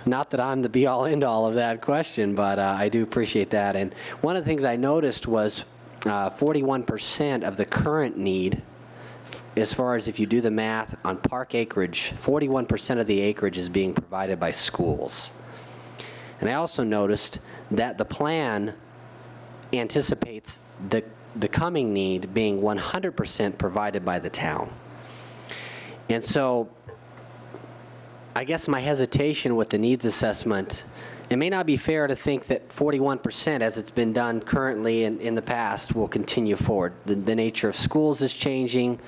not that I'm the be-all, end-all of that question, but I do appreciate that. And one of the things I noticed was 41% of the current need, as far as if you do the math on park acreage, 41% of the acreage is being provided by schools. And I also noticed that the plan anticipates the coming need being 100% provided by the town. And so I guess my hesitation with the needs assessment, it may not be fair to think that 41%, as it's been done currently in the past, will continue forward. The nature of schools is changing.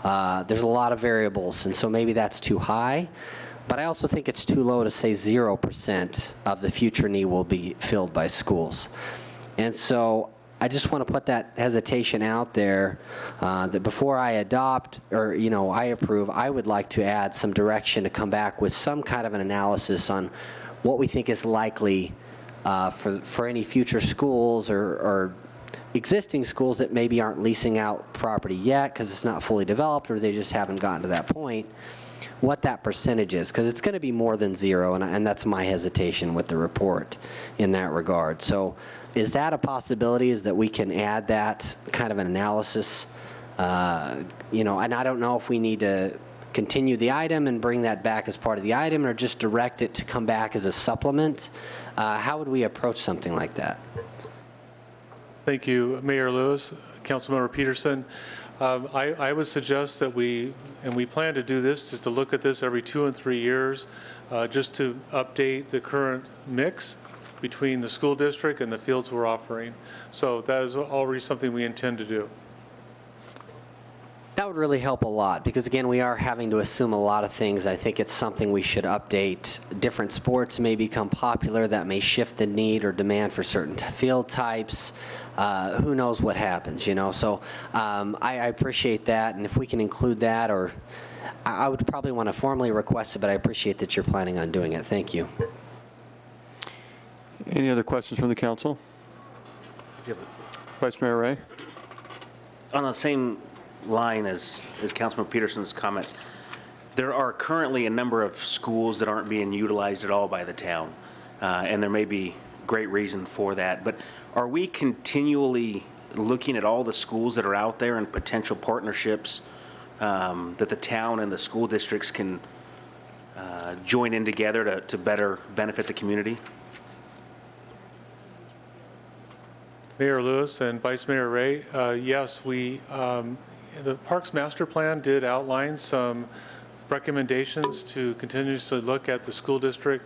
There's a lot of variables, and so maybe that's too high. But I also think it's too low to say 0% of the future need will be filled by schools. And so I just want to put that hesitation out there that before I adopt or, I approve, I would like to add some direction to come back with some kind of an analysis on what we think is likely for any future schools or existing schools that maybe aren't leasing out property yet because it's not fully developed or they just haven't gotten to that point, what that percentage is, because it's going to be more than 0, and that's my hesitation with the report in that regard. So is that a possibility, is that we can add that kind of an analysis You know, and I don't know if we need to continue the item and bring that back as part of the item or just direct it to come back as a supplement. How would we approach something like that? Thank you, Mayor Lewis. Councilmember Peterson. I would suggest that we plan to do this, just to look at this every 2 and 3 years, just to update the current mix between the school district and the fields we're offering. So that is already something we intend to do. That would really help a lot because, again, we are having to assume a lot of things. I think it's something we should update. Different sports may become popular. That may shift the need or demand for certain field types. Who knows what happens, you know? So I appreciate that. And if we can include that, or I would probably want to formally request it, but I appreciate that you're planning on doing it. Thank you. Any other questions from the council? Vice Mayor Ray? On the same line as Councilman Peterson's comments, there are currently a number of schools that aren't being utilized at all by the town, and there may be great reason for that. But are we continually looking at all the schools that are out there and potential partnerships that the town and the school districts can join in together to better benefit the community? Mayor Lewis and Vice Mayor Ray, yes, the Parks Master Plan did outline some recommendations to continuously look at the school district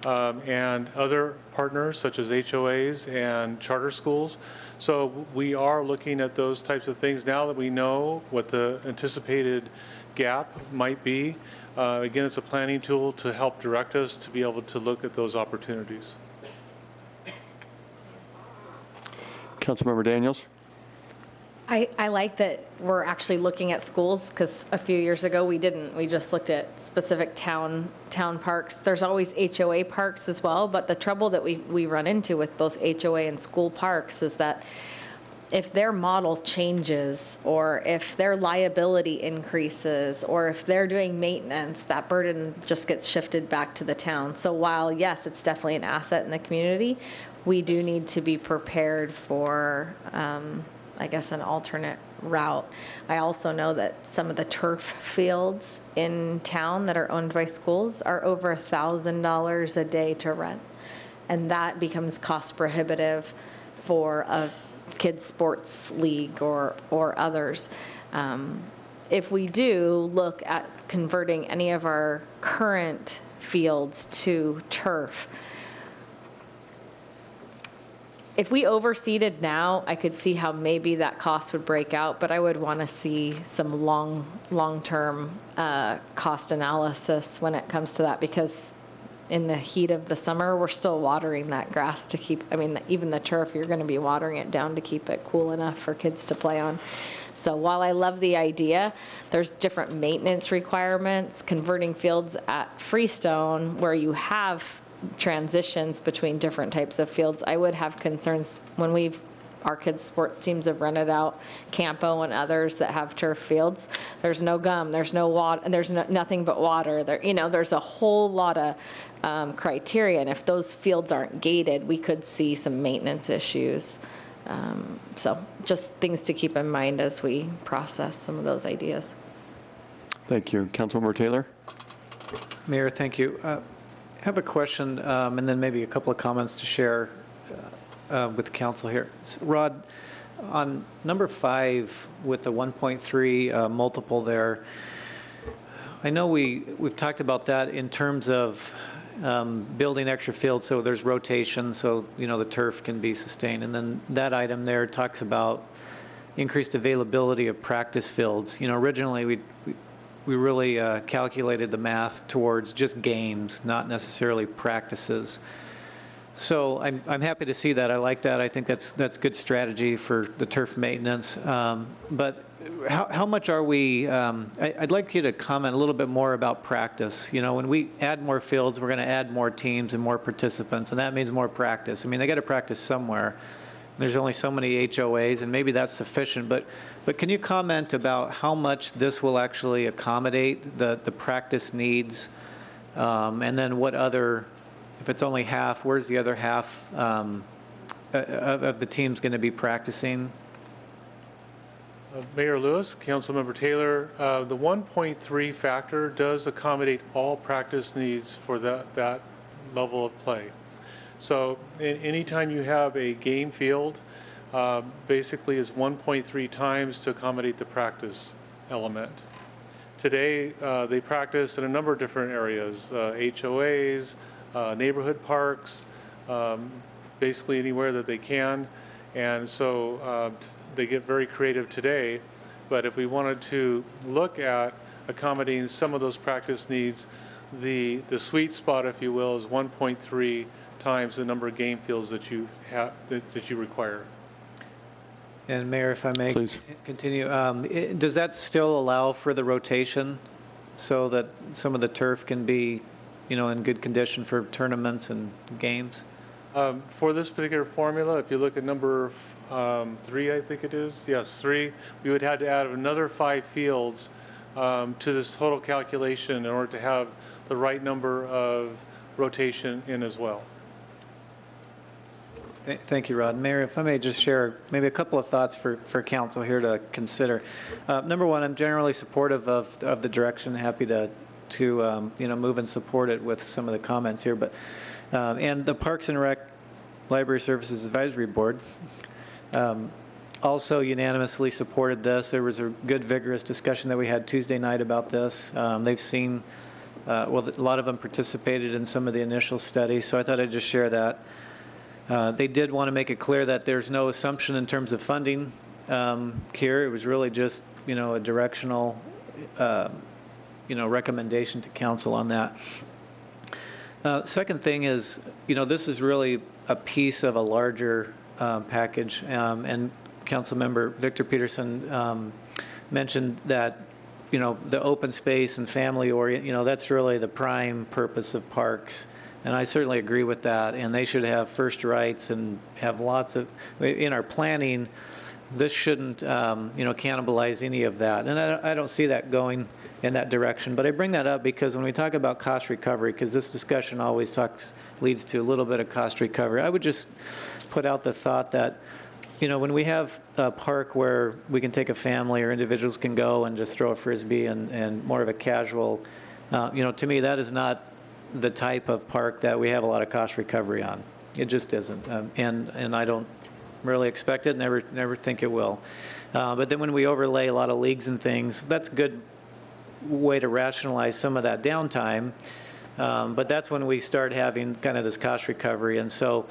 and other partners such as HOAs and charter schools. So we are looking at those types of things now that we know what the anticipated gap might be. Again, it's a planning tool to help direct us to be able to look at those opportunities. Councilmember Daniels? I like that we're actually looking at schools, because a few years ago we didn't. We just looked at specific town parks. There's always HOA parks as well, but the trouble that we run into with both HOA and school parks is that if their model changes, or if their liability increases, or if they're doing maintenance, that burden just gets shifted back to the town. So while, yes, it's definitely an asset in the community, we do need to be prepared for I guess, an alternate route. I also know that some of the turf fields in town that are owned by schools are over $1,000 a day to rent. And that becomes cost prohibitive for a kids sports league or others. If we do look at converting any of our current fields to turf, if we overseeded now, I could see how maybe that cost would break out, but I would want to see some long-term cost analysis when it comes to that, because in the heat of the summer, we're still watering that grass to keep, I mean, even the turf, you're going to be watering it down to keep it cool enough for kids to play on. So while I love the idea, there's different maintenance requirements. Converting fields at Freestone, where you have transitions between different types of fields, I would have concerns when our kids' sports teams have rented out Campo and others that have turf fields. There's no gum, there's no water, and there's nothing but water. There's a whole lot of criteria, and if those fields aren't gated, we could see some maintenance issues. So just things to keep in mind as we process some of those ideas. Thank you. Councilmember Taylor? Mayor, thank you. I have a question and then maybe a couple of comments to share with the council here. So, Rod, on number 5 with the 1.3 multiple there, I know we've talked about that in terms of building extra fields so there's rotation, so the turf can be sustained. And then that item there talks about increased availability of practice fields. Originally we really calculated the math towards just games, not necessarily practices. So I'm happy to see that. I like that. I think that's good strategy for the turf maintenance. But how much are we? I'd like you to comment a little bit more about practice. When we add more fields, we're going to add more teams and more participants, and that means more practice. I mean, they got to practice somewhere. There's only so many HOAs, and maybe that's sufficient. But can you comment about how much this will actually accommodate the practice needs, and then what other, if it's only half, where's the other half of the teams going to be practicing? Mayor Lewis, Councilmember Taylor, the 1.3 factor does accommodate all practice needs for that level of play. So anytime you have a game field, basically is 1.3 times to accommodate the practice element. Today, they practice in a number of different areas, HOAs, neighborhood parks, basically anywhere that they can. And so they get very creative today. But if we wanted to look at accommodating some of those practice needs, the sweet spot, if you will, is 1.3 times the number of game fields that you have that you require. And Mayor, if I may Please. continue, does that still allow for the rotation so that some of the turf can be, in good condition for tournaments and games? For this particular formula, if you look at number 3, I think it is, yes, 3, we would have to add another 5 fields to this total calculation in order to have the right number of rotation in as well. Thank you, Rod. Mayor, if I may just share maybe a couple of thoughts for council here to consider. Number one, I'm generally supportive of the direction, happy to move and support it with some of the comments here. But and the Parks and Rec Library Services Advisory Board also unanimously supported this. There was a good, vigorous discussion that we had Tuesday night about this. They've seen, well, a lot of them participated in some of the initial studies, so I thought I'd just share that. They did want to make it clear that there's no assumption in terms of funding here. It was really just, a directional, recommendation to council on that. Second thing is, this is really a piece of a larger package, and Councilmember Victor Peterson mentioned that, the open space and family orient, that's really the prime purpose of parks. And I certainly agree with that, and they should have first rights and have lots of, in our planning, this shouldn't, cannibalize any of that. And I don't see that going in that direction. But I bring that up because when we talk about cost recovery, because this discussion always leads to a little bit of cost recovery, I would just put out the thought that, when we have a park where we can take a family or individuals can go and just throw a Frisbee and more of a casual, to me, that is not the type of park that we have a lot of cost recovery on. It just isn't, and I don't really expect it. Never think it will. But then when we overlay a lot of leagues and things, that's a good way to rationalize some of that downtime. But that's when we start having kind of this cost recovery. And so,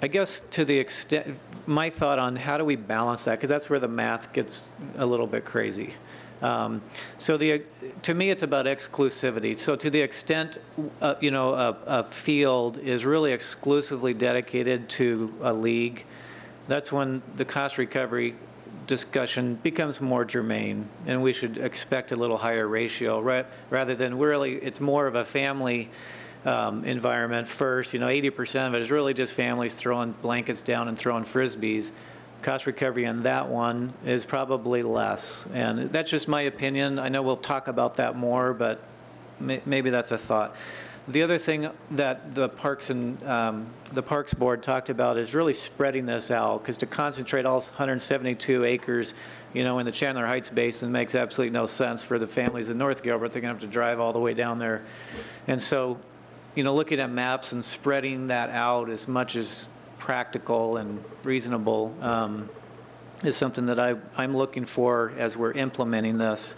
I guess to the extent, my thought on how do we balance that, because that's where the math gets a little bit crazy. So to me, it's about exclusivity. So to the extent, a field is really exclusively dedicated to a league, that's when the cost recovery discussion becomes more germane, and we should expect a little higher ratio rather than really, it's more of a family environment first. 80% of it is really just families throwing blankets down and throwing Frisbees. Cost recovery on that one is probably less. And that's just my opinion. I know we'll talk about that more, but maybe that's a thought. The other thing that the Parks and the Parks Board talked about is really spreading this out, because to concentrate all 172 acres, in the Chandler Heights Basin makes absolutely no sense for the families in North Gilbert. They're going to have to drive all the way down there. And so, looking at maps and spreading that out as much as practical and reasonable is something that I'm looking for as we're implementing this.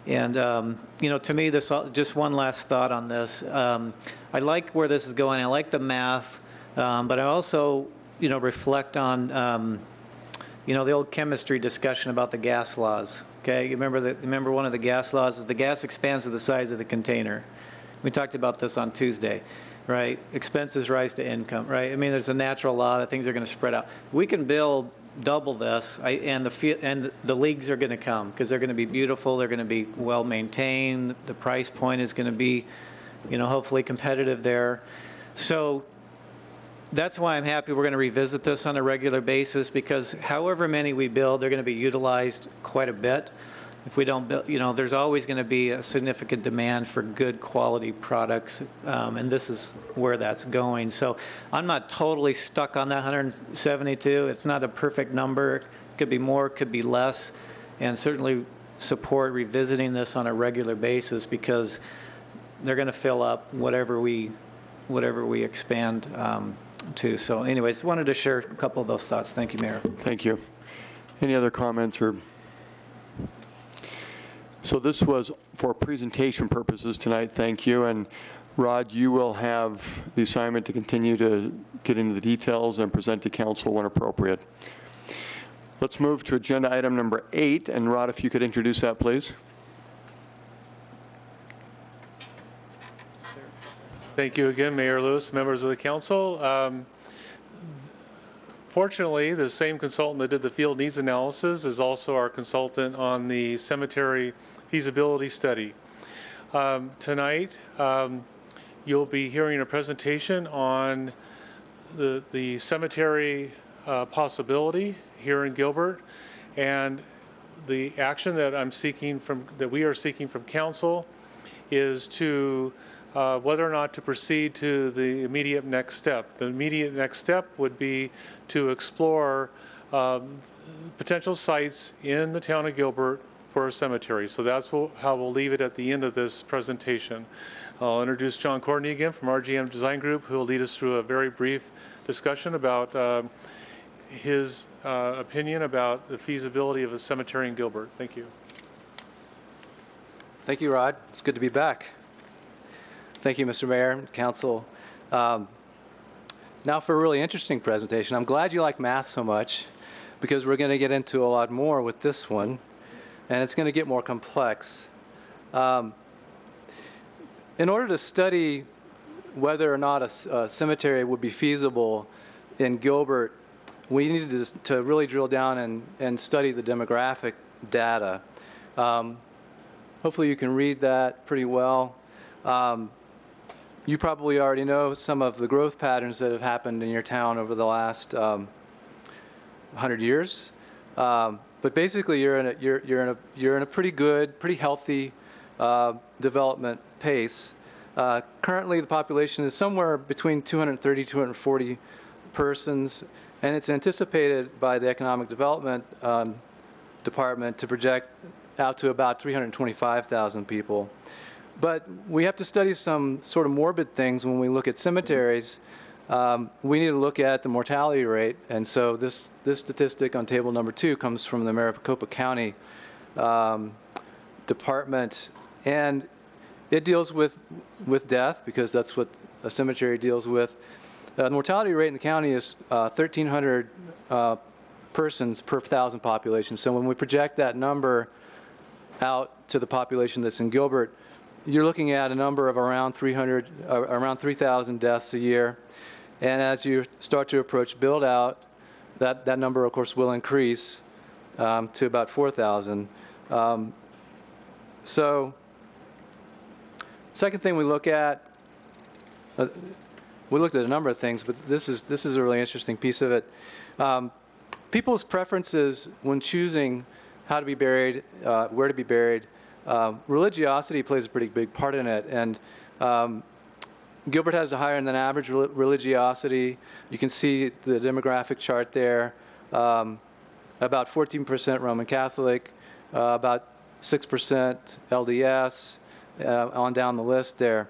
And, to me, this just one last thought on this. I like where this is going. I like the math, but I also, reflect on, the old chemistry discussion about the gas laws. Okay, remember one of the gas laws is the gas expands to the size of the container. We talked about this on Tuesday. Right? Expenses rise to income, right? I mean, there's a natural law that things are going to spread out. We can build double this, and the leagues are going to come because they're going to be beautiful. They're going to be well maintained. The price point is going to be, hopefully competitive there. So that's why I'm happy we're going to revisit this on a regular basis, because however many we build, they're going to be utilized quite a bit. If we don't build, there's always going to be a significant demand for good quality products, and this is where that's going. So I'm not totally stuck on that 172. It's not a perfect number. Could be more, could be less, and certainly support revisiting this on a regular basis because they're going to fill up whatever we expand to. So anyways, wanted to share a couple of those thoughts. Thank you, Mayor. Thank you. Any other comments or? So this was for presentation purposes tonight. Thank you. And Rod, you will have the assignment to continue to get into the details and present to council when appropriate. Let's move to agenda item number 8. And Rod, if you could introduce that, please. Thank you again, Mayor Lewis, members of the council. Fortunately, the same consultant that did the field needs analysis is also our consultant on the cemetery feasibility study. Tonight, you'll be hearing a presentation on the cemetery possibility here in Gilbert, and the action that we are seeking from council is to whether or not to proceed to the immediate next step. The immediate next step would be to explore potential sites in the town of Gilbert for a cemetery. So that's how we'll leave it at the end of this presentation. I'll introduce John Courtney again from RGM Design Group, who will lead us through a very brief discussion about his opinion about the feasibility of a cemetery in Gilbert. Thank you. Thank you, Rod. It's good to be back. Thank you, Mr. Mayor and Council. Now for a really interesting presentation. I'm glad you like math so much because we're going to get into a lot more with this one, and it's going to get more complex. In order to study whether or not a cemetery would be feasible in Gilbert, we needed to really drill down and study the demographic data. Hopefully you can read that pretty well. You probably already know some of the growth patterns that have happened in your town over the last 100 years. But basically, you're in a pretty good, pretty healthy development pace. Currently, the population is somewhere between 230, 240 persons, and it's anticipated by the Economic Development Department to project out to about 325,000 people. But we have to study some sort of morbid things when we look at cemeteries. We need to look at the mortality rate, and so this statistic on table number 2 comes from the Maricopa County Department, and it deals with death because that's what a cemetery deals with. The mortality rate in the county is 1,300 persons per 1,000 population. So when we project that number out to the population that's in Gilbert, you're looking at a number of around 3,000 deaths a year. And as you start to approach build out, that number, of course, will increase to about 4,000. So second thing we look at, we looked at a number of things, but this is a really interesting piece of it. People's preferences when choosing how to be buried, where to be buried, religiosity plays a pretty big part in it. And Gilbert has a higher than average religiosity. You can see the demographic chart there. About 14% Roman Catholic, about 6% LDS, on down the list there.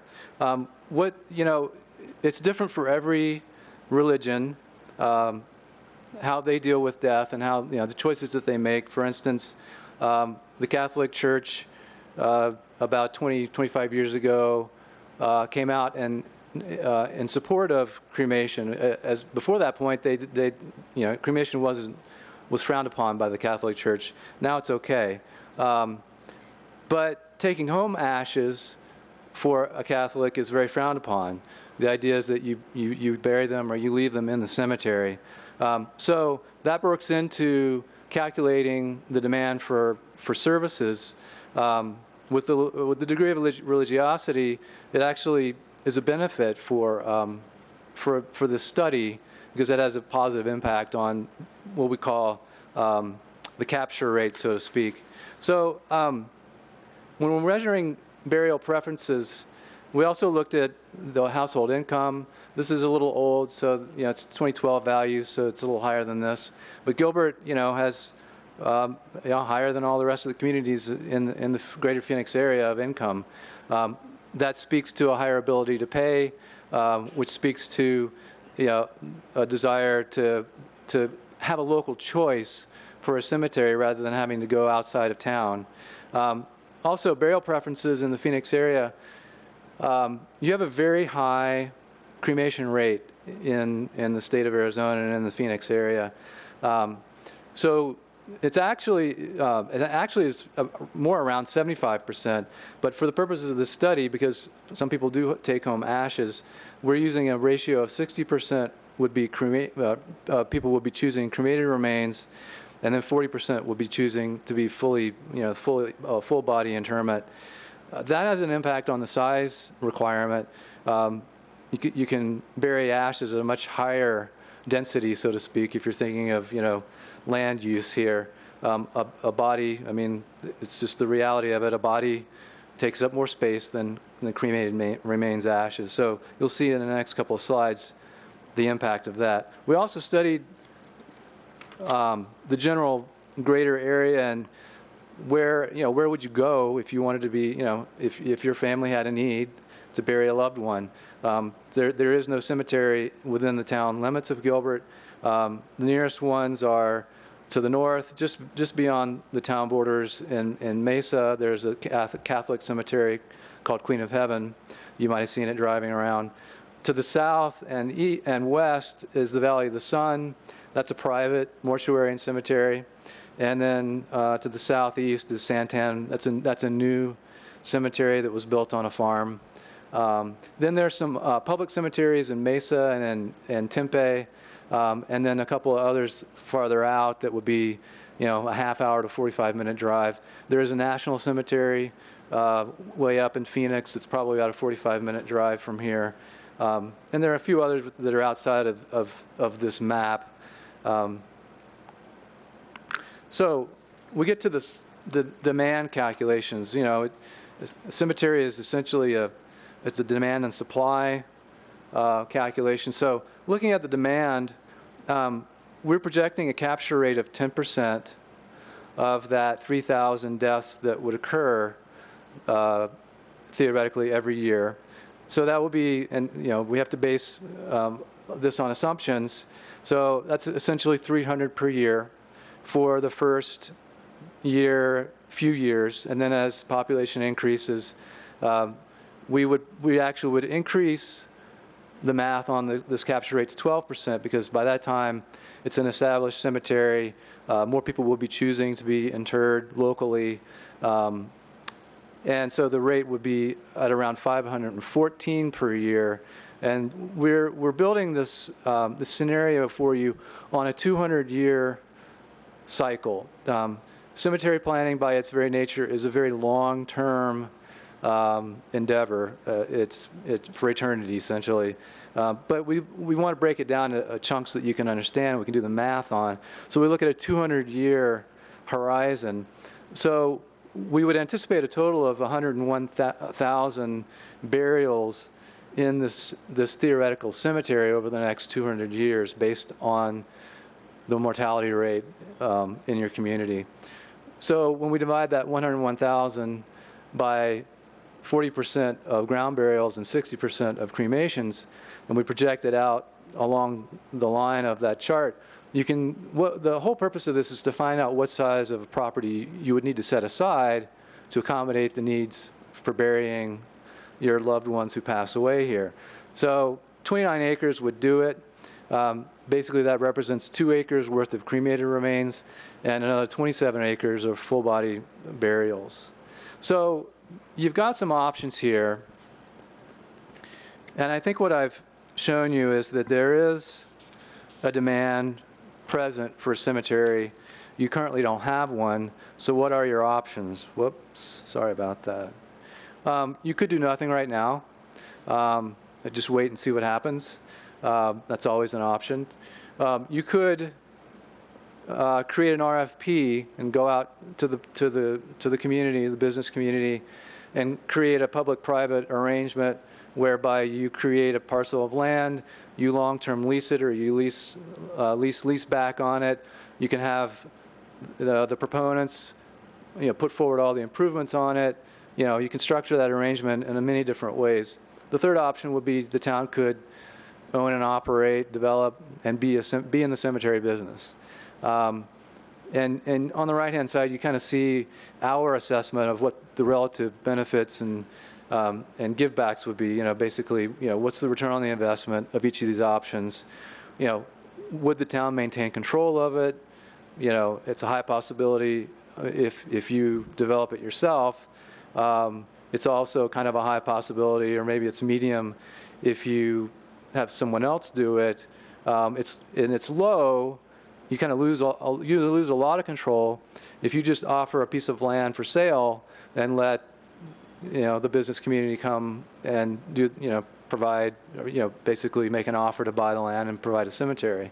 It's different for every religion, how they deal with death and how, the choices that they make. For instance, the Catholic Church about 25 years ago came out and in support of cremation. As before that point, cremation was frowned upon by the Catholic Church. Now it's okay. But taking home ashes for a Catholic is very frowned upon. The idea is that you bury them or you leave them in the cemetery. So that works into calculating the demand for services. With the degree of religiosity, it actually is a benefit for this study because it has a positive impact on what we call the capture rate, so to speak. So when we're measuring burial preferences, We also looked at the household income. This is a little old, so it's 2012 values, so it's a little higher than this. But Gilbert, has higher than all the rest of the communities in the greater Phoenix area of income. That speaks to a higher ability to pay, which speaks to a desire to have a local choice for a cemetery rather than having to go outside of town. Also, burial preferences in the Phoenix area. You have a very high cremation rate in the state of Arizona and in the Phoenix area. So it's actually is more around 75%. But for the purposes of this study, because some people do take home ashes, we're using a ratio of 60% would be people would be choosing cremated remains, and then 40% would be choosing to be fully full body interment. That has an impact on the size requirement. You can bury ashes at a much higher density, so to speak, if you're thinking of land use here. A body, it's just the reality of it. A body takes up more space than the cremated remains ashes. So you'll see in the next couple of slides the impact of that. We also studied the general greater area and where would you go if you wanted to be, if your family had a need to bury a loved one. There is no cemetery within the town limits of Gilbert. The nearest ones are to the north, just beyond the town borders in Mesa. There's a Catholic cemetery called Queen of Heaven. You might have seen it driving around. To the south and west is the Valley of the Sun. That's a private mortuary and cemetery. And then to the southeast is Santan. That's a new cemetery that was built on a farm. Then there's some public cemeteries in Mesa and Tempe, and then a couple of others farther out that would be, a half-hour to 45-minute drive. There is a national cemetery way up in Phoenix. It's probably about a 45-minute drive from here. And there are a few others that are outside of this map. So we get to the demand calculations. A cemetery is essentially it's a demand and supply calculation. So looking at the demand, we're projecting a capture rate of 10% of that 3,000 deaths that would occur theoretically every year. So that will be, and we have to base this on assumptions. So that's essentially 300 per year for the first few years, and then as population increases, we actually would increase the math on this capture rate to 12%, because by that time it's an established cemetery. More people will be choosing to be interred locally, and so the rate would be at around 514 per year. And we're building this scenario for you on a 200-year cycle. Cemetery planning, by its very nature, is a very long-term endeavor. It's for eternity, essentially. But we want to break it down to chunks that you can understand, we can do the math on. So we look at a 200-year horizon. So we would anticipate a total of 101,000 burials in this theoretical cemetery over the next 200 years based on the mortality rate in your community. So when we divide that 101,000 by 40% of ground burials and 60% of cremations, and we project it out along the line of that chart, the whole purpose of this is to find out what size of property you would need to set aside to accommodate the needs for burying your loved ones who pass away here. So 29 acres would do it. Basically, that represents 2 acres worth of cremated remains and another 27 acres of full body burials. So you've got some options here. And I think what I've shown you is that there is a demand present for a cemetery. You currently don't have one. So what are your options? Whoops, sorry about that. You could do nothing right now. Just wait and see what happens. That's always an option. You could create an RFP and go out to the community, the business community, and create a public-private arrangement whereby you create a parcel of land, you long-term lease it, or you lease back on it. You can have the proponents, put forward all the improvements on it. You can structure that arrangement in many different ways. The third option would be the town could own and operate, develop, and be in the cemetery business. And on the right-hand side, you kind of see our assessment of what the relative benefits and givebacks would be. Basically, what's the return on the investment of each of these options? Would the town maintain control of it? It's a high possibility if you develop it yourself. It's also kind of a high possibility, or maybe it's medium, if you have someone else do it. It's low. You kind of lose a lot of control if you just offer a piece of land for sale and let the business community come and provide, basically make an offer to buy the land and provide a cemetery.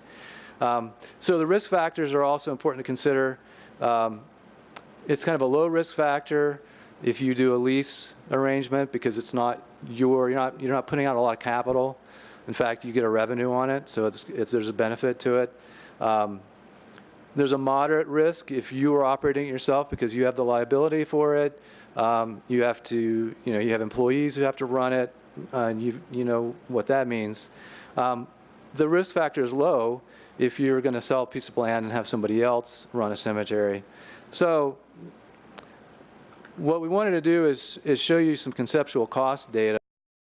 So the risk factors are also important to consider. It's kind of a low risk factor if you do a lease arrangement, because it's not you're not putting out a lot of capital. In fact, you get a revenue on it, so there's a benefit to it. There's a moderate risk if you are operating it yourself, because you have the liability for it. You have to, you have employees who have to run it, and you know what that means. The risk factor is low if you're going to sell a piece of land and have somebody else run a cemetery. So what we wanted to do is show you some conceptual cost data